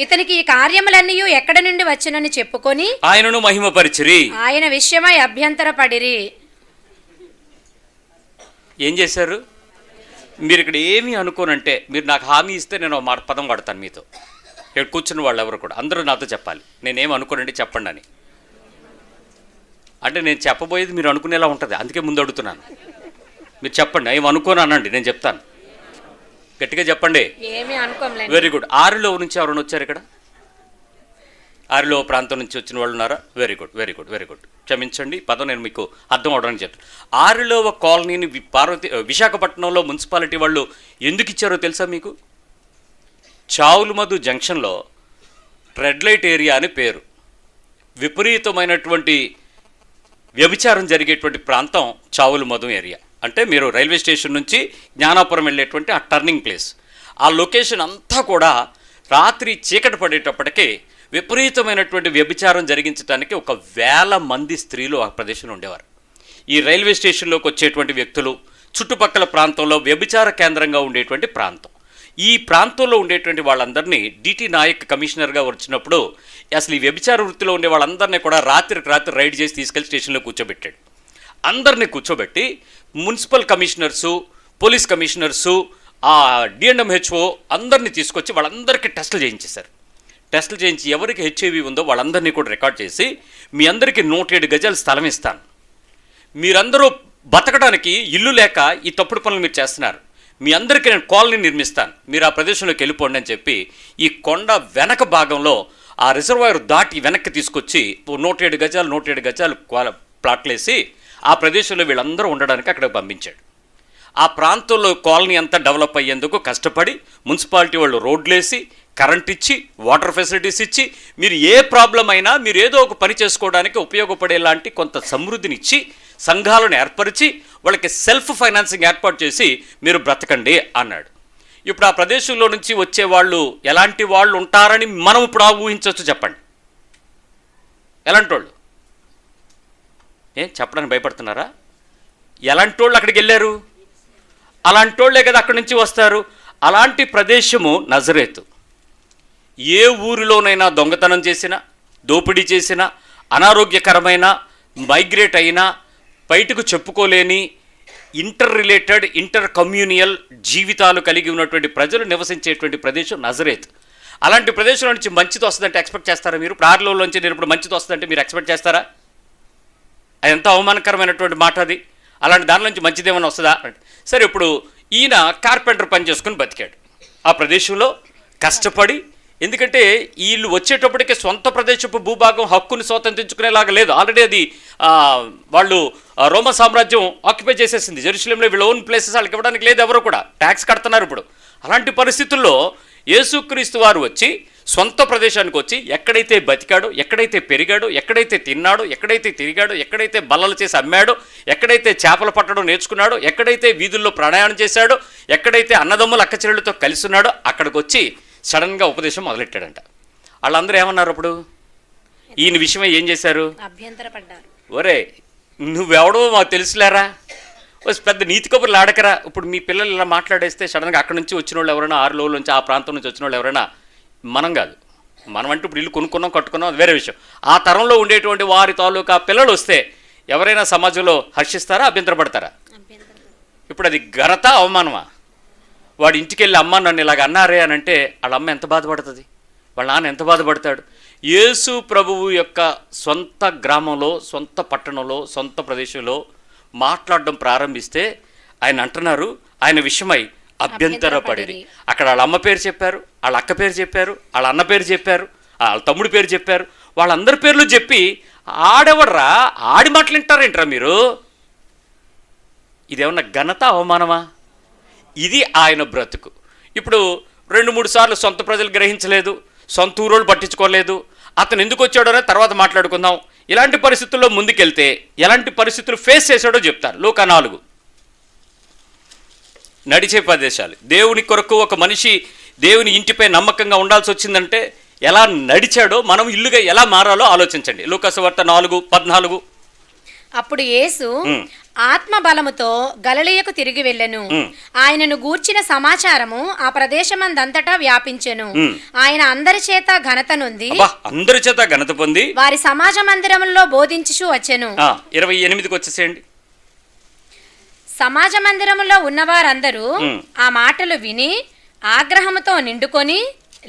ఇతనికి ఈ కార్యములన్నీ ఎక్కడి నుండి వచ్చినని చెప్పుకొని ఆయనను మహిమపరిచిరి. ఆయన విషయమై అభ్యంతరపడిరి. ఏం చేశారు? మీరు ఇక్కడ ఏమీ అనుకోనంటే, మీరు నాకు హామీ ఇస్తే నేను పదం వాడతాను మీతో. ఇక్కడ కూర్చున్న వాళ్ళు ఎవరు కూడా అందరూ నాతో చెప్పాలి, నేనేం అనుకోనండి చెప్పండి అని. అంటే నేను చెప్పబోయేది మీరు అనుకునేలా ఉంటుంది, అందుకే ముందు అడుగుతున్నాను. మీరు చెప్పండి, ఏం అనుకోను అనండి, నేను చెప్తాను. గట్టిగా చెప్పండి. Very good. 6లో నుంచి ఎవరైనా వచ్చారు ఇక్కడ? 6లో ప్రాంతం నుంచి వచ్చిన వాళ్ళు ఉన్నారా? Very good, very good, very good. క్షమించండి, పదం నేను మీకు అర్థం అవడానికి చెప్తాను. 6వ కాలనీని విశాఖపట్నంలో మున్సిపాలిటీ వాళ్ళు ఎందుకు ఇచ్చారో తెలుసా మీకు? చావులమధు జంక్షన్లో రెడ్ లైట్ ఏరియా అని పేరు. విపరీతమైనటువంటి వ్యభిచారం జరిగేటువంటి ప్రాంతం చావులమధు ఏరియా. అంటే మీరు రైల్వే స్టేషన్ నుంచి జ్ఞానాపురం వెళ్ళేటువంటి ఆ టర్నింగ్ ప్లేస్, ఆ లొకేషన్ అంతా కూడా రాత్రి చీకటి పడేటప్పటికీ విపరీతమైనటువంటి వ్యభిచారం జరిగించడానికి 1,000 మంది స్త్రీలు ఆ ప్రదేశంలో ఉండేవారు. ఈ రైల్వే స్టేషన్లోకి వచ్చేటువంటి వ్యక్తులు చుట్టుపక్కల ప్రాంతంలో వ్యభిచార కేంద్రంగా ఉండేటువంటి ప్రాంతం. ఈ ప్రాంతంలో ఉండేటువంటి వాళ్ళందరినీ డిటి నాయక్ కమిషనర్గా వచ్చినప్పుడు అసలు ఈ వ్యభిచార వృత్తిలో ఉండే వాళ్ళందరినీ కూడా రాత్రికి రాత్రి రైడ్ చేసి తీసుకెళ్లి స్టేషన్లో కూర్చోబెట్టాడు. అందరినీ కూర్చోబెట్టి మున్సిపల్ కమిషనర్సు, పోలీస్ కమిషనర్సు, ఆ డిఎంహెచ్ఓ అందరినీ తీసుకొచ్చి వాళ్ళందరికీ టెస్టులు చేయించేశారు. టెస్టులు చేయించి ఎవరికి హెచ్ఐవి ఉందో వాళ్ళందరినీ కూడా రికార్డ్ చేసి మీ అందరికీ 107 గజాలు స్థలం ఇస్తాను, మీరందరూ బతకడానికి ఇల్లు లేక ఈ తప్పుడు పనులు మీరు చేస్తున్నారు, మీ అందరికీ నేను కాలనీ నిర్మిస్తాను, మీరు ఆ ప్రదేశంలోకి వెళ్ళిపోండి అని చెప్పి ఈ కొండ వెనక భాగంలో ఆ రిజర్వాయర్ దాటి వెనక్కి తీసుకొచ్చి 107 గజాలు ప్లాట్లు వేసి ఆ ప్రదేశంలో వీళ్ళందరూ ఉండడానికి అక్కడ పంపించాడు. ఆ ప్రాంతంలో కాలనీ అంతా డెవలప్ అయ్యేందుకు కష్టపడి మున్సిపాలిటీ వాళ్ళు రోడ్లేసి, కరెంట్ ఇచ్చి, వాటర్ ఫెసిలిటీస్ ఇచ్చి, మీరు ఏ ప్రాబ్లం అయినా మీరు ఏదో ఒక పని చేసుకోవడానికి ఉపయోగపడేలాంటి కొంత సమృద్ధినిచ్చి, సంఘాలను ఏర్పరిచి, వాళ్ళకి సెల్ఫ్ ఫైనాన్సింగ్ ఏర్పాటు చేసి మీరు బ్రతకండి అన్నాడు. ఇప్పుడు ఆ ప్రదేశంలో నుంచి వచ్చే వాళ్ళు ఎలాంటి వాళ్ళు ఉంటారని మనం ఇప్పుడు ఊహించవచ్చు, చెప్పండి. ఎలాంటి వాళ్ళు? ఏం చెప్పడానికి భయపడుతున్నారా? ఎలాంటి వాళ్ళు అక్కడికి వెళ్ళారు? అలాంటి వాళ్ళే కదా అక్కడి నుంచి వస్తారు. అలాంటి ప్రదేశము నజరేతు. ఏ ఊరిలోనైనా దొంగతనం చేసినా, దోపిడీ చేసినా, అనారోగ్యకరమైన, మైగ్రేట్ అయినా, బయటకు చెప్పుకోలేని, ఇంటర్ రిలేటెడ్, ఇంటర్ కమ్యూనియల్ జీవితాలు కలిగి ఉన్నటువంటి ప్రజలు నివసించేటువంటి ప్రదేశం నజరేత్. అలాంటి ప్రదేశంలో నుంచి మంచిది వస్తుందంటే ఎక్స్పెక్ట్ చేస్తారా మీరు? ప్రారంభంలోంచి నేను ఇప్పుడు మంచిది వస్తుందంటే మీరు ఎక్స్పెక్ట్ చేస్తారా? అది ఎంత అవమానకరమైనటువంటి మాట అది. అలాంటి దాని నుంచి మంచిది ఏమైనా వస్తుందా? సరే, ఇప్పుడు ఈయన కార్పెంటర్ పని చేసుకుని బతికాడు ఆ ప్రదేశంలో కష్టపడి. ఎందుకంటే వీళ్ళు వచ్చేటప్పటికే సొంత ప్రదేశపు భూభాగం హక్కుని స్వాతంత్రించుకునేలాగా లేదు. ఆల్రెడీ అది వాళ్ళు రోమా సామ్రాజ్యం ఆక్యుపై చేసేసింది. జెరూసలేంలో వీళ్ళ ఓన్ ప్లేసెస్ వాళ్ళకి ఇవ్వడానికి లేదు, ఎవరు కూడా ట్యాక్స్ కడుతున్నారు ఇప్పుడు. అలాంటి పరిస్థితుల్లో యేసుక్రీస్తు వారు వచ్చి సొంత ప్రదేశానికి వచ్చి ఎక్కడైతే బతికాడో, ఎక్కడైతే పెరిగాడో, ఎక్కడైతే తిన్నాడో, ఎక్కడైతే తిరిగాడో, ఎక్కడైతే బల్లలు చేసి అమ్మాడో, ఎక్కడైతే చేపలు పట్టడం నేర్చుకున్నాడో, ఎక్కడైతే వీధుల్లో ప్రయాణం చేశాడో, ఎక్కడైతే అన్నదమ్ములు అక్కచెల్లెలతో కలిసి ఉన్నాడో అక్కడికి వచ్చి సడన్గా ఉపదేశం మొదలెట్టాడంట. వాళ్ళందరూ ఏమన్నారు అప్పుడు? ఈయన విషయమై ఏం చేశారు? అభ్యంతరపడ్డారు. ఒరే, నువ్వెవడో మాకు తెలుసులేరా, పెద్ద నీతి కబుర్లు ఆడకరా. ఇప్పుడు మీ పిల్లలు ఇలా మాట్లాడేస్తే సడన్గా అక్కడి నుంచి వచ్చిన వాళ్ళు ఎవరైనా, 6 రోజుల నుంచి ఆ ప్రాంతం నుంచి వచ్చిన వాళ్ళు ఎవరైనా, మనం కాదు, మనం అంటే ఇప్పుడు ఇల్లు కొనుక్కున్నాం, కట్టుకున్నాం, అది వేరే విషయం. ఆ తరంలో ఉండేటువంటి వారి తాలూకా పిల్లలు వస్తే ఎవరైనా సమాజంలో హర్షిస్తారా, అభ్యంతరపడతారా? ఇప్పుడు అది ఘనత, అవమానమా? వాడి ఇంటికి వెళ్ళి అమ్మ నన్ను ఇలాగ అన్నారే అని అంటే వాళ్ళ అమ్మ ఎంత బాధపడుతుంది, వాళ్ళ నాన్న ఎంత బాధపడతాడు? యేసు ప్రభువు యొక్క సొంత గ్రామంలో, సొంత పట్టణంలో, సొంత ప్రదేశంలో మాట్లాడడం ప్రారంభిస్తే ఆయన అంటున్నారు, ఆయన విషయమై అభ్యంతరపడిరి. అక్కడ వాళ్ళ అమ్మ పేరు చెప్పారు, వాళ్ళ అక్క పేరు చెప్పారు, వాళ్ళ అన్న పేరు చెప్పారు, వాళ్ళ తమ్ముడి పేరు చెప్పారు, వాళ్ళందరి పేర్లు చెప్పి ఆడెవడరా, ఆడి మాటలు వింటారేంట్రా మీరు? ఇదేమన్నా ఘనత, అవమానమా? ఇది ఆయన బ్రతుకు. ఇప్పుడు 2-3 సార్లు సొంత ప్రజలు గ్రహించలేదు, సొంత ఊరోళ్ళు పట్టించుకోలేదు. అతను ఎందుకు వచ్చాడో తర్వాత మాట్లాడుకుందాం. ఇలాంటి పరిస్థితుల్లో ముందుకెళ్తే ఎలాంటి పరిస్థితులు ఫేస్ చేశాడో చెప్తారు. లూకా 4. నడిచే ప్రదేశాలు. దేవుని కొరకు ఒక మనిషి దేవుని ఇంటిపై నమ్మకంగా ఉండాల్సి వచ్చిందంటే ఎలా నడిచాడో మనం ఇల్లుగా ఎలా మారాలో ఆలోచించండి. లూకా సువార్త 4:14. అప్పుడు యేసు ఆత్మ బలముతో గలిలయకు తిరిగి వెళ్ళెను. ఆయనను గూర్చిన సమాచారము ఆ ప్రదేశమందంతటా వ్యాపించెను. ఆయన అందరి చేత ఘనత నొంది, అందరి చేత ఘనత పొంది వారి సమాజ మందిరములో బోధించుచు వచ్చెను. 28కి వచ్చేసేయండి. సమాజ మందిరములో ఉన్నవారందరూ ఆ మాటలు విని ఆగ్రహముతో నిండుకొని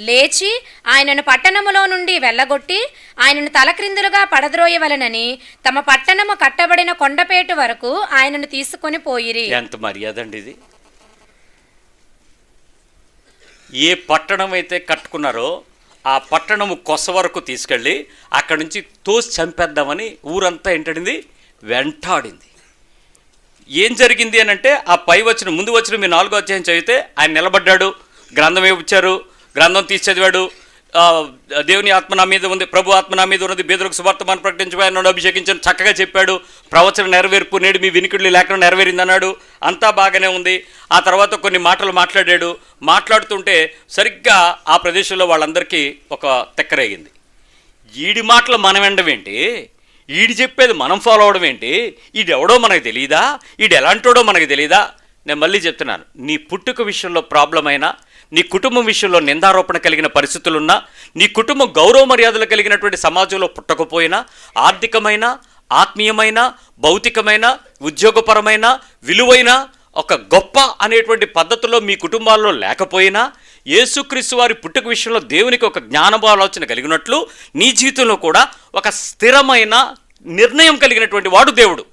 లేచి ఆయనను పట్టణములో నుండి వెళ్ళగొట్టి ఆయనను తలక్రిందులుగా పడద్రోయవలెనని తమ పట్టణము కట్టబడిన కొండపేటు వరకు ఆయనను తీసుకొని పోయిరి. ఎంత మర్యాద అండి ఇది! ఏ పట్టణం అయితే కట్టుకున్నారో ఆ పట్టణము కొస వరకు తీసుకెళ్ళి అక్కడి నుంచి తోసి చంపేద్దామని ఊరంతా ఏంటండి వెంటాడింది. ఏం జరిగింది అని అంటే ఆ పై వచ్చిన ముందు వచ్చిన మీ 4వ అధ్యాయం చదివితే ఆయన నిలబడ్డాడు, గ్రంథం ఇచ్చారు, గ్రంథం తీసి చదివాడు. దేవుని ఆత్మ నా మీద ఉంది, ప్రభు ఆత్మ నా మీద ఉన్నది, బేదలకు సువార్తమాన్ని ప్రకటించబోయి నన్ను అభిషేకించని చక్కగా చెప్పాడు. ప్రవచన నెరవేర్పు నేడు మీ వినికిడులు లేకుండా నెరవేరింది అన్నాడు. అంతా బాగానే ఉంది. ఆ తర్వాత కొన్ని మాటలు మాట్లాడాడు. మాట్లాడుతుంటే సరిగ్గా ఆ ప్రదేశంలో వాళ్ళందరికీ ఒక తెక్కరేగింది. ఈడి మాటలు మనం వినడమేంటి, ఈడు చెప్పేది మనం ఫాలో అవడం ఏంటి, ఈడెవడో మనకు తెలియదా, ఈడు ఎలాంటోడో మనకు తెలియదా? నేను మళ్ళీ చెప్తున్నాను, నీ పుట్టుక విషయంలో ప్రాబ్లం అయినా, నీ కుటుంబం విషయంలో నిందారోపణ కలిగిన పరిస్థితులున్నా, నీ కుటుంబం గౌరవ మర్యాదలు కలిగినటువంటి సమాజంలో పుట్టకపోయినా, ఆర్థికమైన, ఆత్మీయమైన, భౌతికమైన, ఉద్యోగపరమైన, విలువైన ఒక గొప్ప అనేటువంటి పద్ధతిలో మీ కుటుంబాల్లో లేకపోయినా, యేసుక్రీస్తు వారి పుట్టుక విషయంలో దేవునికి ఒక జ్ఞానభాలోచన కలిగినట్లు నీ జీవితంలో కూడా ఒక స్థిరమైన నిర్ణయం కలిగినటువంటి వాడు దేవుడు.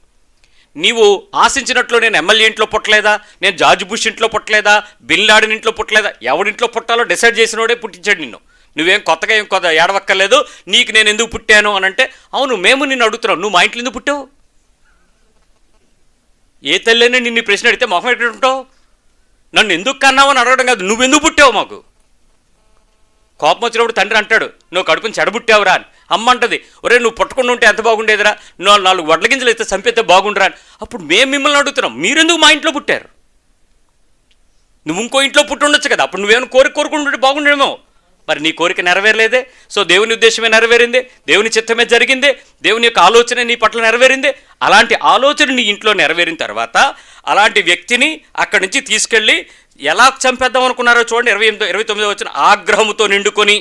నీవు ఆశించినట్లు నేను ఎమ్మెల్యే ఇంట్లో పుట్టలేదా, నేను జార్జ్ బుష్ ఇంట్లో పుట్టలేదా, బిన్ లాడెన్ ఇంట్లో పుట్టలేదా, ఎవడింట్లో పుట్టాలో డిసైడ్ చేసినోడే పుట్టించాడు నిన్ను. నువ్వేం కొత్తగా ఏం కొత్త ఏడవక్కర్లేదు, నీకు నేను ఎందుకు పుట్టాను అని అంటే, అవును మేము నిన్ను అడుగుతున్నావు, నువ్వు మా ఇంట్లో ఎందుకు పుట్టావు? ఏ తల్లైనా నిన్ను ఈ ప్రశ్న అడిగితే మొహం ఎక్కడ ఉంటావు? నన్ను ఎందుకు కన్నావు అని అడగడం కాదు, నువ్వెందుకు పుట్టావు మాకు. కోపం వచ్చినప్పుడు తండ్రి అంటాడు, నువ్వు కడుపుని చెడబుట్టావురా అని. అమ్మ అంటది, ఒరే నువ్వు పుట్టకుండా ఉంటే ఎంత బాగుండేదిరా, నువ్వు 4 వడ్ల గింజలు అయితే చంపితే బాగుండరా అని. అప్పుడు మేము మిమ్మల్ని అడుగుతున్నాం, మీరెందుకు మా ఇంట్లో పుట్టారు? నువ్వు ఇంకో ఇంట్లో పుట్టి ఉండొచ్చు కదా, అప్పుడు నువ్వేమైనా కోరుకుంటుంటే బాగుండేమో. మరి నీ కోరిక నెరవేరలేదే. సో దేవుని ఉద్దేశమే నెరవేరింది, దేవుని చిత్తమే జరిగింది, దేవుని యొక్క ఆలోచన నీ పట్ల నెరవేరింది. అలాంటి ఆలోచన నీ ఇంట్లో నెరవేరిన తర్వాత అలాంటి వ్యక్తిని అక్కడి నుంచి తీసుకెళ్ళి ఎలా చంపేద్దాం అనుకున్నారో చూడండి. 29 వచ్చిన ఆగ్రహముతో నిండుకొని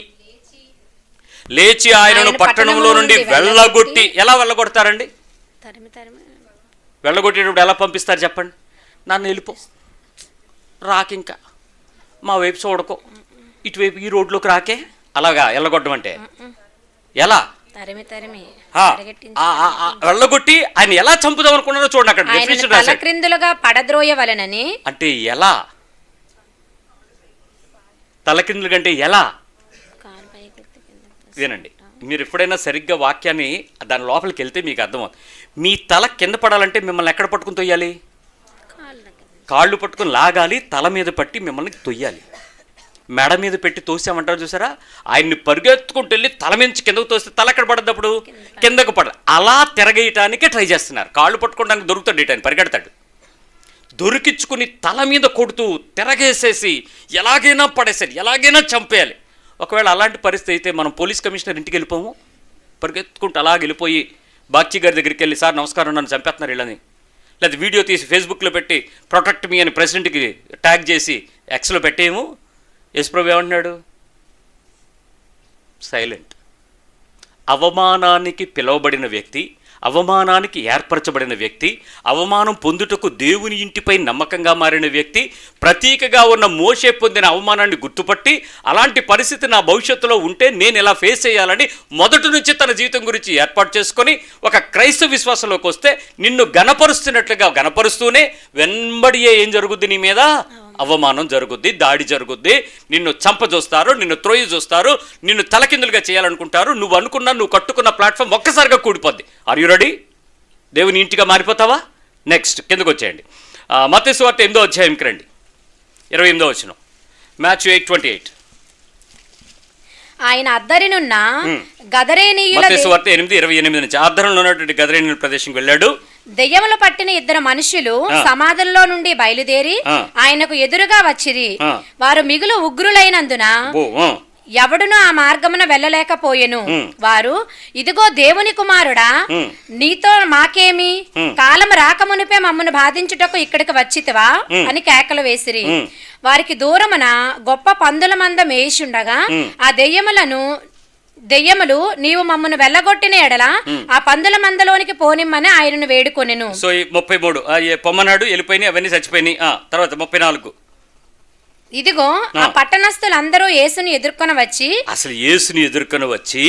లేచి ఆయనను పట్టణంలో నుండి వెళ్ళగొట్టి. ఎలా వెళ్ళగొడతారండి? వెళ్ళగొట్టేటప్పుడు ఎలా పంపిస్తారు చెప్పండి? నన్ను వెళ్ళిపో, రాకింకా మా వైపు చూడకో, ఇటువైపు ఈ రోడ్లోకి రాకే, అలాగా వెళ్ళగొట్టడం అంటే ఎలా? వెళ్ళగొట్టి ఆయన ఎలా చంపుదాం అనుకున్నారో చూడండి. అక్కడ తలక్రిందులుగా పడద్రోయవలెనని అంటే ఎలా? తలక్రిందులు కంటే ఎలా? వినండి, మీరు ఎప్పుడైనా సరిగ్గా వాక్యాన్ని దాని లోపలికి వెళ్తే మీకు అర్థమవుతుంది. మీ తల కింద పడాలంటే మిమ్మల్ని ఎక్కడ పట్టుకుని తొయ్యాలి? కాళ్ళు పట్టుకుని లాగాలి, తల మీద పట్టి మిమ్మల్ని తొయ్యాలి. మెడ మీద పెట్టి తోసామంటారు చూసారా, ఆయన్ని పరిగెత్తుకుంటూ వెళ్ళి తల మించి కిందకు తోస్తే తల ఎక్కడ పడద్దప్పుడు? కిందకు పడదు. అలా తిరగేయటానికే ట్రై చేస్తున్నారు. కాళ్ళు పట్టుకోవడానికి దొరుకుతాడు, ఇటాన్ని పరిగెడతాడు. దొరికించుకుని తల మీద కొడుతూ తిరగేసేసి ఎలాగైనా పడేసేది, ఎలాగైనా చంపేయాలి. ఒకవేళ అలాంటి పరిస్థితి అయితే మనం పోలీస్ కమిషనర్ ఇంటికి వెళ్ళిపోము, పరిగెత్తుకుంటూ అలాగ వెళ్ళిపోయి బాక్షి గారి దగ్గరికి వెళ్ళి, సార్ నమస్కారం నన్ను చంపేస్తున్నారు వీళ్ళని, లేదా వీడియో తీసి ఫేస్బుక్లో పెట్టి ప్రొటెక్ట్ మీ అని ప్రెసిడెంట్కి ట్యాగ్ చేసి ఎక్స్లో పెట్టేము. యేసుప్రభు ఏమంటున్నాడు? సైలెంట్. అవమానానికి పిలువబడిన వ్యక్తి, అవమానానికి ఏర్పరచబడిన వ్యక్తి, అవమానం పొందుటకు దేవుని ఇంటిపై నమ్మకంగా మారిన వ్యక్తి, ప్రతీకగా ఉన్న మోషే పొందిన అవమానాన్ని గుర్తుపట్టి అలాంటి పరిస్థితి నా భవిష్యత్తులో ఉంటే నేను ఎలా ఫేస్ చేయాలని మొదటి నుంచి తన జీవితం గురించి ఏర్పాటు చేసుకొని ఒక క్రైస్తవ విశ్వాసంలోకి వస్తే నిన్ను గణపరుస్తున్నట్లుగా గణపరుస్తూనే వెంబడియే ఏం జరుగుద్ది? నీ మీద అవమానం జరుగుద్ది, దాడి జరుగుద్ది, నిన్ను చంప చూస్తారు, నిన్ను త్రోయి చూస్తారు, నిన్ను తలకిందులుగా చేయాలనుకుంటారు. నువ్వు అనుకున్నా, నువ్వు కట్టుకున్న ప్లాట్ఫామ్ ఒక్కసారిగా కూడిపోద్ది. Are you ready? దేవుని ఇంటిగా మారిపోతావా? నెక్స్ట్ కిందకు వచ్చేయండి. మత్తయి సువార్త 8వ అధ్యాయంకి రండి, 28వ వచనం. మాథ్యూ 8:28. ఆయన అద్దరినున్న గదరేనీయుల, మత్తయి సువార్త 8:28 నుంచి అద్దరిలో ఉన్నటువంటి గదరేనీయుల ప్రదేశంకి వెళ్ళాడు. దెయ్యములు పట్టిన 2 మనుషులు సమాధుల్లో నుండి బయలుదేరి ఆయనకు ఎదురుగా వచ్చిరి. వారు మిగులు ఉగ్రులైనందున ఎవడును ఆ మార్గమున వెళ్ళలేకపోయెను. వారు, ఇదిగో దేవుని కుమారుడా, నీతో మాకేమి? కాలం రాకమునిపే మమ్మను బాధించుటకు ఇక్కడికి వచ్చితివా అని కేకలు వేసిరి. వారికి దూరమున గొప్ప పందుల మంద మేయుచుండగా ఆ దెయ్యములు నీవు మమ్మను వెళ్ళగొట్టిన ఎడల ఆ పందుల మందలోనికి పోనిమ్మని ఆయనను వేడుకొనెను. సో 33 పొమ్మనాడు, వెళ్ళిపోయినాయి, అవన్నీ చచ్చిపోయినాయి. తర్వాత 34. ఇదిగో ఆ పట్టణస్థులందరూ యేసుని ఎదుర్కొని వచ్చి, అసలు యేసుని ఎదుర్కొని వచ్చి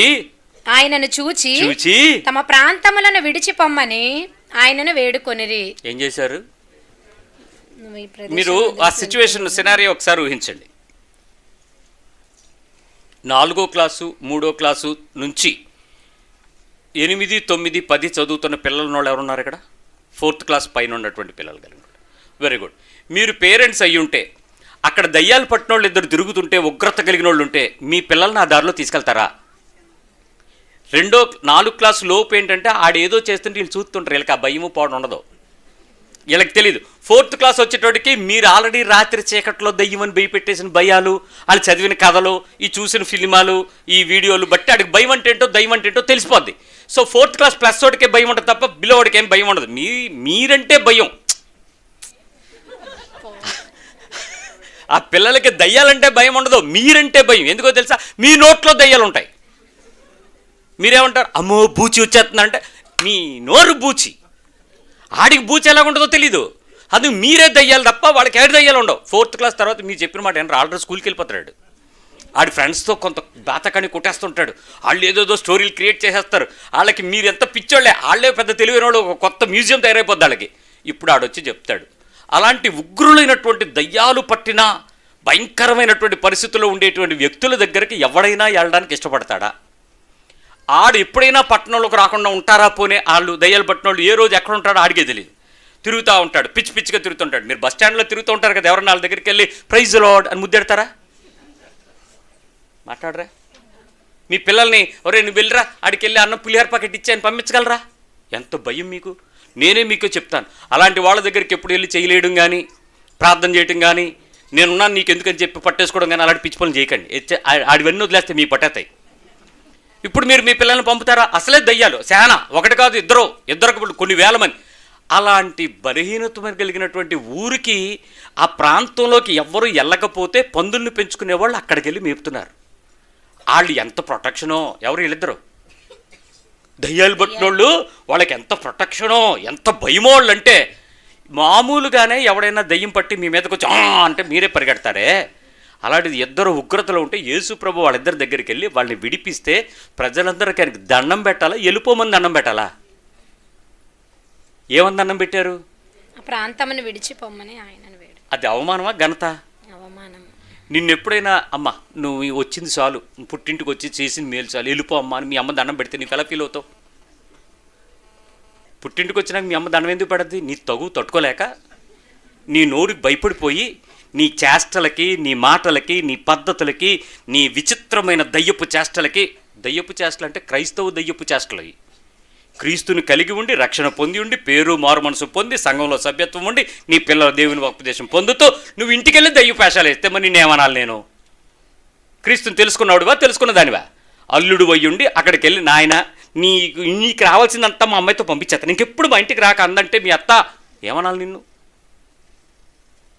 ఆయనను చూచి తమ ప్రాంతములను విడిచిపోమ్మని ఆయనను వేడుకొనిరి. ఏం చేశారు? మీరు ఆ సిచ్యువేషన్ సినారియో ఒకసారి ఊహించండి. 4వ క్లాసు 3వ క్లాసు నుంచి 8, 9, 10 చదువుతున్న పిల్లలు వాళ్ళు ఎవరున్నారు ఇక్కడ? 4th క్లాస్ పైన ఉన్నటువంటి పిల్లలు కలిగి. Very good. మీరు పేరెంట్స్ అయ్యి ఉంటే, అక్కడ దయ్యాలు పట్టిన వాళ్ళు 2 తిరుగుతుంటే, ఉగ్రత కలిగిన వాళ్ళు ఉంటే, మీ పిల్లల్ని ఆ దారిలో తీసుకెళ్తారా? 4వ క్లాసు లోపు ఏంటంటే ఆడేదో చేస్తుంటే వీళ్ళు చూస్తుంటారు, వీళ్ళకి ఆ భయము పోవడం ఉండదు, వీళ్ళకి తెలియదు. 4th క్లాస్ వచ్చేటోడికి మీరు ఆల్రెడీ రాత్రి చీకట్లో దయ్యమని భయపెట్టేసిన భయాలు, వాళ్ళు చదివిన కథలు, ఈ చూసిన ఫిలిమాలు, ఈ వీడియోలు బట్టి ఆడికి భయం అంటే ఏంటో దయ్యం అంటే ఏంటో తెలిసిపోద్ది. సో 4th క్లాస్ ప్లస్ వాడికే భయం ఉంటుంది తప్ప బిలో వాడికి ఏం భయం ఉండదు. మీరంటే భయం. ఆ పిల్లలకి దయ్యాలంటే భయం ఉండదు, మీరంటే భయం. ఎందుకో తెలుసా? మీ నోట్లో దయ్యాలు ఉంటాయి. మీరేమంటారు? అమ్మో బూచి వచ్చేస్తుందంటే మీ నోరు బూచి, ఆడికి బూచి ఎలా ఉంటుందో తెలీదు. అది మీరే దయ్యాలు తప్ప వాళ్ళకి ఏడు దయ్యాలు ఉండవు. 4th క్లాస్ తర్వాత మీరు చెప్పిన మాట ఏంటంటే ఆల్రెడీ స్కూల్కి వెళ్ళిపోతాడు. ఆడి ఫ్రెండ్స్తో కొంత బాతకాన్ని కొట్టేస్తుంటాడు, వాళ్ళు ఏదోదో స్టోరీలు క్రియేట్ చేసేస్తారు. వాళ్ళకి మీరు ఎంత పిచ్చోళ్ళే, వాళ్ళే పెద్ద తెలివైన వాళ్ళు, ఒక కొత్త మ్యూజియం తయారైపోద్ది వాళ్ళకి. ఇప్పుడు ఆడొచ్చి చెప్తాడు. అలాంటి ఉగ్రులైనటువంటి దయ్యాలు పట్టిన భయంకరమైనటువంటి పరిస్థితుల్లో ఉండేటువంటి వ్యక్తుల దగ్గరికి ఎవడైనా వెళ్ళడానికి ఇష్టపడతాడా? ఆడు ఎప్పుడైనా పట్టణంలోకి రాకుండా ఉంటారా? పోనే వాళ్ళు దయ్యాలు పట్టిన వాళ్ళు ఏ రోజు ఎక్కడ ఉంటాడో ఆడికే తెలియదు. తిరుగుతూ ఉంటాడు, పిచ్చి పిచ్చిగా తిరుగుతుంటాడు. మీరు బస్ స్టాండ్లో తిరుగుతూ ఉంటారు కదా, ఎవరన్నా వాళ్ళ దగ్గరికి వెళ్ళి ప్రైజ్ లార్డ్ అని ముద్దెడతారా? మాట్లాడరా? మీ పిల్లల్ని ఒరే నువ్వు వెళ్ళరా ఆడికి వెళ్ళి అన్నం పులిహార ప్యాకెట్ ఇచ్చి అని పంపించగలరా? ఎంత భయం మీకు. నేనే మీకు చెప్తాను, అలాంటి వాళ్ళ దగ్గరికి ఎప్పుడు వెళ్ళి చేయలేయడం కానీ, ప్రార్థన చేయడం కానీ, నేనున్నాను నీకు ఎందుకని చెప్పి పట్టేసుకోవడం కానీ అలాంటి పిచ్చి పనులు చేయకండి. ఆడివన్నీ వదిలేస్తే మీ పట్టేతాయి. ఇప్పుడు మీరు మీ పిల్లల్ని పంపుతారా? అసలే దయ్యాలు శానా, ఒకటి కాదు ఇద్దరు కొన్ని వేల మంది. అలాంటి బలహీనత కలిగినటువంటి ఊరికి, ఆ ప్రాంతంలోకి ఎవ్వరూ వెళ్ళకపోతే పందుల్ని పెంచుకునే వాళ్ళు అక్కడికి వెళ్ళి మేపుతున్నారు. వాళ్ళు ఎంత ప్రొటెక్షనో, ఎవరు వీళ్ళిద్దరు దయ్యాలు పట్టినోళ్ళు, వాళ్ళకి ఎంత ప్రొటెక్షనో, ఎంత భయమో వాళ్ళు. అంటే మామూలుగానే ఎవడైనా దయ్యం పట్టి మీ మీదకి వచ్చి అంటే మీరే పరిగెడతారే. అలాంటిది ఇద్దరు ఉగ్రతలో ఉంటే యేసు ప్రభు వాళ్ళిద్దరి దగ్గరికి వెళ్ళి వాళ్ళని విడిపిస్తే ప్రజలందరికీ ఆయనకి దండం పెట్టాలా, వెళ్ళిపోమని దండం పెట్టాలా? ఏమని దండం పెట్టారు? ప్రాంతమును విడిచిపోమని ఆయనను వేడు. అది అవమానమా ఘనత? అవమానం. నిన్నెప్పుడైనా అమ్మ నువ్వు వచ్చింది చాలు, పుట్టింటికి వచ్చి చేసింది మేలు చాలు, వెళ్ళిపో అమ్మ అని మీ అమ్మ దండం పెడితే నీకు ఎలా ఫీల్ అవుతావు? పుట్టింటికి వచ్చినాక మీ అమ్మ దండం ఎందుకు పడద్ది? నీ తట్టుకోలేక, నీ నోరుకి భయపడిపోయి, నీ చేష్టలకి, నీ మాటలకి, నీ పద్ధతులకి, నీ విచిత్రమైన దయ్యపు చేష్టలకి. దయ్యపు చేష్టలు అంటే క్రైస్తవ దయ్యపు చేష్టలు అవి. క్రీస్తుని కలిగి ఉండి, రక్షణ పొంది ఉండి, పేరు మారు మనసు పొంది, సంఘంలో సభ్యత్వం ఉండి, నీ పిల్లల దేవుని ఉపదేశం పొందుతూ నువ్వు ఇంటికి వెళ్ళి దయ్య పేషాలు వేస్తే మరి నేనేమనాలి? నేను క్రీస్తుని తెలుసుకున్నాడువా, తెలుసుకున్న దానివా? అల్లుడు అయ్యుండి అక్కడికి వెళ్ళి నాయన నీకు రావాల్సిందంతా మా అమ్మాయితో పంపించేస్తా, ఇంకెప్పుడు మా ఇంటికి రాక అందంటే మీ అత్త ఏమనాలి నిన్ను?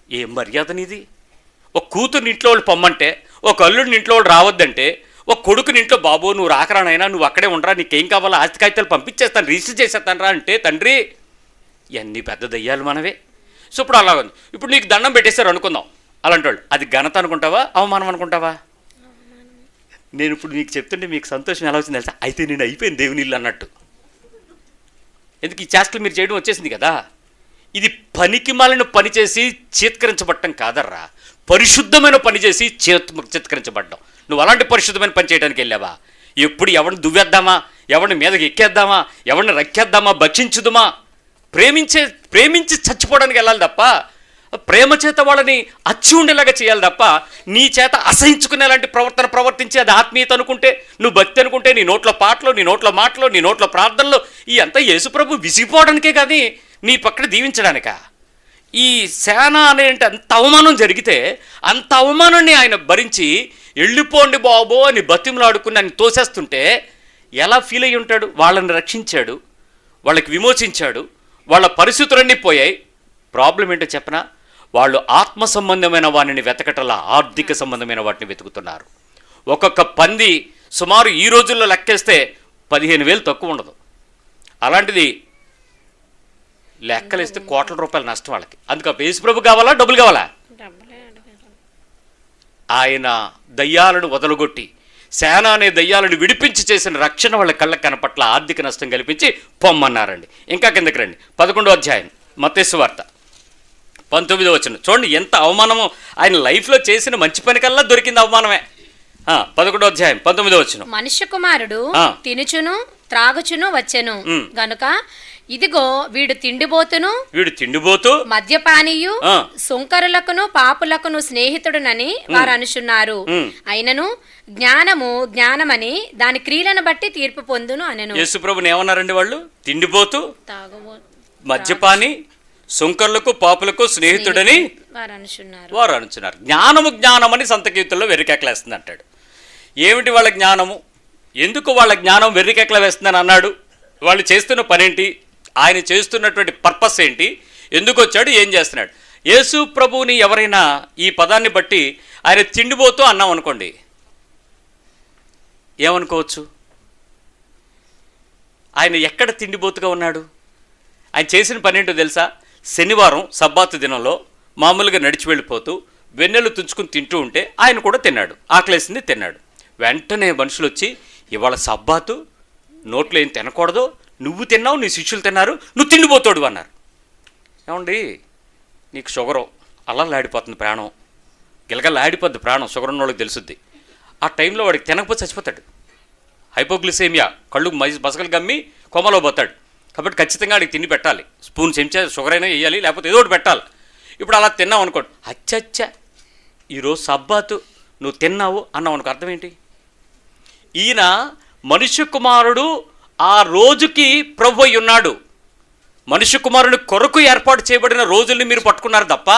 ఏం మర్యాద నీది? ఒక కూతుర్ని ఇంట్లో వాళ్ళు పొమ్మంటే, ఒక అల్లుడిని ఇంట్లో వాళ్ళు రావద్దంటే, ఒక కొడుకుని ఇంట్లో బాబు నువ్వు రాకరానైనా, నువ్వు అక్కడే ఉండరా, నీకేం కావాలో ఆస్తి కాగితాలు పంపించేస్తాను, రిజిస్టర్ చేసేస్తాను రా అంటే, తండ్రి ఇవన్నీ పెద్ద దయ్యాలు మనవే. సో ఇప్పుడు అలా ఉంది. ఇప్పుడు నీకు దండం పెట్టేశారు అనుకుందాం అలాంటి వాళ్ళు, అది ఘనత అనుకుంటావా, అవమానం అనుకుంటావా? నేను ఇప్పుడు మీకు చెప్తుంటే మీకు సంతోషం ఎలా వచ్చింది తెలుసా? అయితే నేను అయిపోయింది దేవుని ఇల్లు అన్నట్టు. ఎందుకు ఈ చేష్టలు మీరు చేయడం వచ్చేసింది కదా. ఇది పనికి మాలిన పని చేసి చీత్కరించబడటం కాదర్రా, పరిశుద్ధమైన పని చేసి చిత్కరించబడ్డం. నువ్వు అలాంటి పరిశుద్ధమైన పని చేయడానికి వెళ్ళావా? ఎప్పుడు ఎవరిని దువ్వేద్దామా, ఎవరిని మీదకి ఎక్కేద్దామా, ఎవరిని రక్కేద్దామా, భక్షించుదామా, ప్రేమించి చచ్చిపోవడానికి వెళ్ళాలి తప్ప, ప్రేమ చేత వాళ్ళని అచ్చి ఉండేలాగా చేయాలి తప్ప, నీ చేత అసహించుకునేలాంటి ప్రవర్తన ప్రవర్తించి అది ఆత్మీయత అనుకుంటే, నువ్వు భక్తి అనుకుంటే, నీ నోట్ల పాటలు, నీ నోట్ల మాటలు, నీ నోట్ల ప్రార్థనలు ఈ అంతా యేసుప్రభు విసిగిపోవడానికే కానీ నీ పక్కన దీవించడానిక. ఈ సేన అనే అంత అవమానం జరిగితే అంత అవమానాన్ని ఆయన భరించి వెళ్ళిపోండి బాబో అని బతిమలాడుకుని ఆయన తోసేస్తుంటే ఎలా ఫీల్ అయ్యి ఉంటాడు? వాళ్ళని రక్షించాడు, వాళ్ళకి విమోచించాడు, వాళ్ళ పరిస్థితులన్నీ పోయాయి. ప్రాబ్లం ఏంటో చెప్పనా? వాళ్ళు ఆత్మ సంబంధమైన వాటిని వెతకటలా ఆర్థిక సంబంధమైన వాటిని వెతుకుతున్నారు. ఒక్కొక్క పంది సుమారు ఈ రోజుల్లో లెక్కేస్తే 15,000 తక్కువ ఉండదు. అలాంటిది లెక్కలేస్తే కోట్ల రూపాయల నష్టం వాళ్ళకి. అందుకే యేసుప్రభు కావాలా, డబ్బులు కావాలా? ఆయన దయ్యాలను వదలగొట్టి సేన అనే దయ్యాలను విడిపించి చేసిన రక్షణ వాళ్ళ కళ్ళ కనపట్ల ఆర్థిక నష్టం కల్పించి పొమ్మన్నారండి. ఇంకా కిందకి రండి, 11వ అధ్యాయం మత్తయి సువార్త 19వ వచనం చూడండి. ఎంత అవమానమో, ఆయన లైఫ్లో చేసిన మంచి పని కల్లా దొరికింది అవమానమే. 11వ అధ్యాయం 19వ వచనం. మనుష్య కుమారుడు తినుచును త్రాగుచును వచ్చెను గనుక ఇదిగో వీడు తిండిబోతు మద్యపానీయు సుంకరులకును పాపులకును స్నేహితుడునని వారు అనుచున్నారు. అయినను జ్ఞానమని దాని క్రియలను బట్టి తీర్పు పొందును అనెను. యేసుప్రభుని ఏమన్నారండి వాళ్ళు? తిండిబోతు, మద్యపాని, సుంకరులకు పాపులకు స్నేహితుడని వారు అనుచున్నారు. జ్ఞానమని సంతకీర్తుల్లో వెర్రికెక్కలేస్తుంది అంటాడు. ఏమిటి వాళ్ళ జ్ఞానము? ఎందుకు వాళ్ళ జ్ఞానం వెర్రికెక్కల వేస్తుందని అన్నాడు? వాళ్ళు చేస్తున్న పనేంటి? ఆయన చేస్తున్నటువంటి పర్పస్ ఏంటి? ఎందుకు వచ్చాడు? ఏం చేస్తున్నాడు? యేసు ప్రభువుని ఎవరైనా ఈ పదాన్ని బట్టి ఆయన తిండిపోతూ అన్నాం అనుకోండి, ఏమనుకోవచ్చు? ఆయన ఎక్కడ తిండిపోతుగా ఉన్నాడు? ఆయన చేసిన పని ఏంటో తెలుసా? శనివారం సబ్బాతు దినంలో మామూలుగా నడిచి వెళ్ళిపోతూ వెన్నెలు తుంచుకుని తింటూ ఉంటే ఆయన కూడా తిన్నాడు, ఆకలేసింది తిన్నాడు. వెంటనే మనుషులు వచ్చి ఇవాళ సబ్బాతు, నోట్లో ఏం తినకూడదు, నువ్వు తిన్నావు, నీ శిష్యులు తిన్నారు, నువ్వు తిండిపోతాడు అన్నారు. ఏమండి, నీకు షుగరు అల్లలాడిపోతుంది, ప్రాణం గిలగలాడిపోద్ది, ప్రాణం షుగర్ ఉన్న వాళ్ళకి తెలుసుద్ది. ఆ టైంలో వాడికి తినకపోతే చచ్చిపోతాడు. హైపోగ్లిసేమియా, కళ్ళు బసకలు గమ్మి కొమ్మలో పోతాడు. కాబట్టి ఖచ్చితంగా వాడికి తిండి పెట్టాలి. స్పూన్ చెంచా షుగర్ అయినా వేయాలి, లేకపోతే ఏదో ఒకటి పెట్టాలి. ఇప్పుడు అలా తిన్నావు అనుకోండి, అచ్చచ్చా ఈరోజు సబ్బాతు నువ్వు తిన్నావు అన్నావు అనుకో, అర్థం ఏంటి? ఈయన మనుష్య కుమారుడు ఆ రోజుకి ప్రభు అయి ఉన్నాడు. మనుష్య కుమారుని కొరకు ఏర్పాటు చేయబడిన రోజుల్ని మీరు పట్టుకున్నారు తప్ప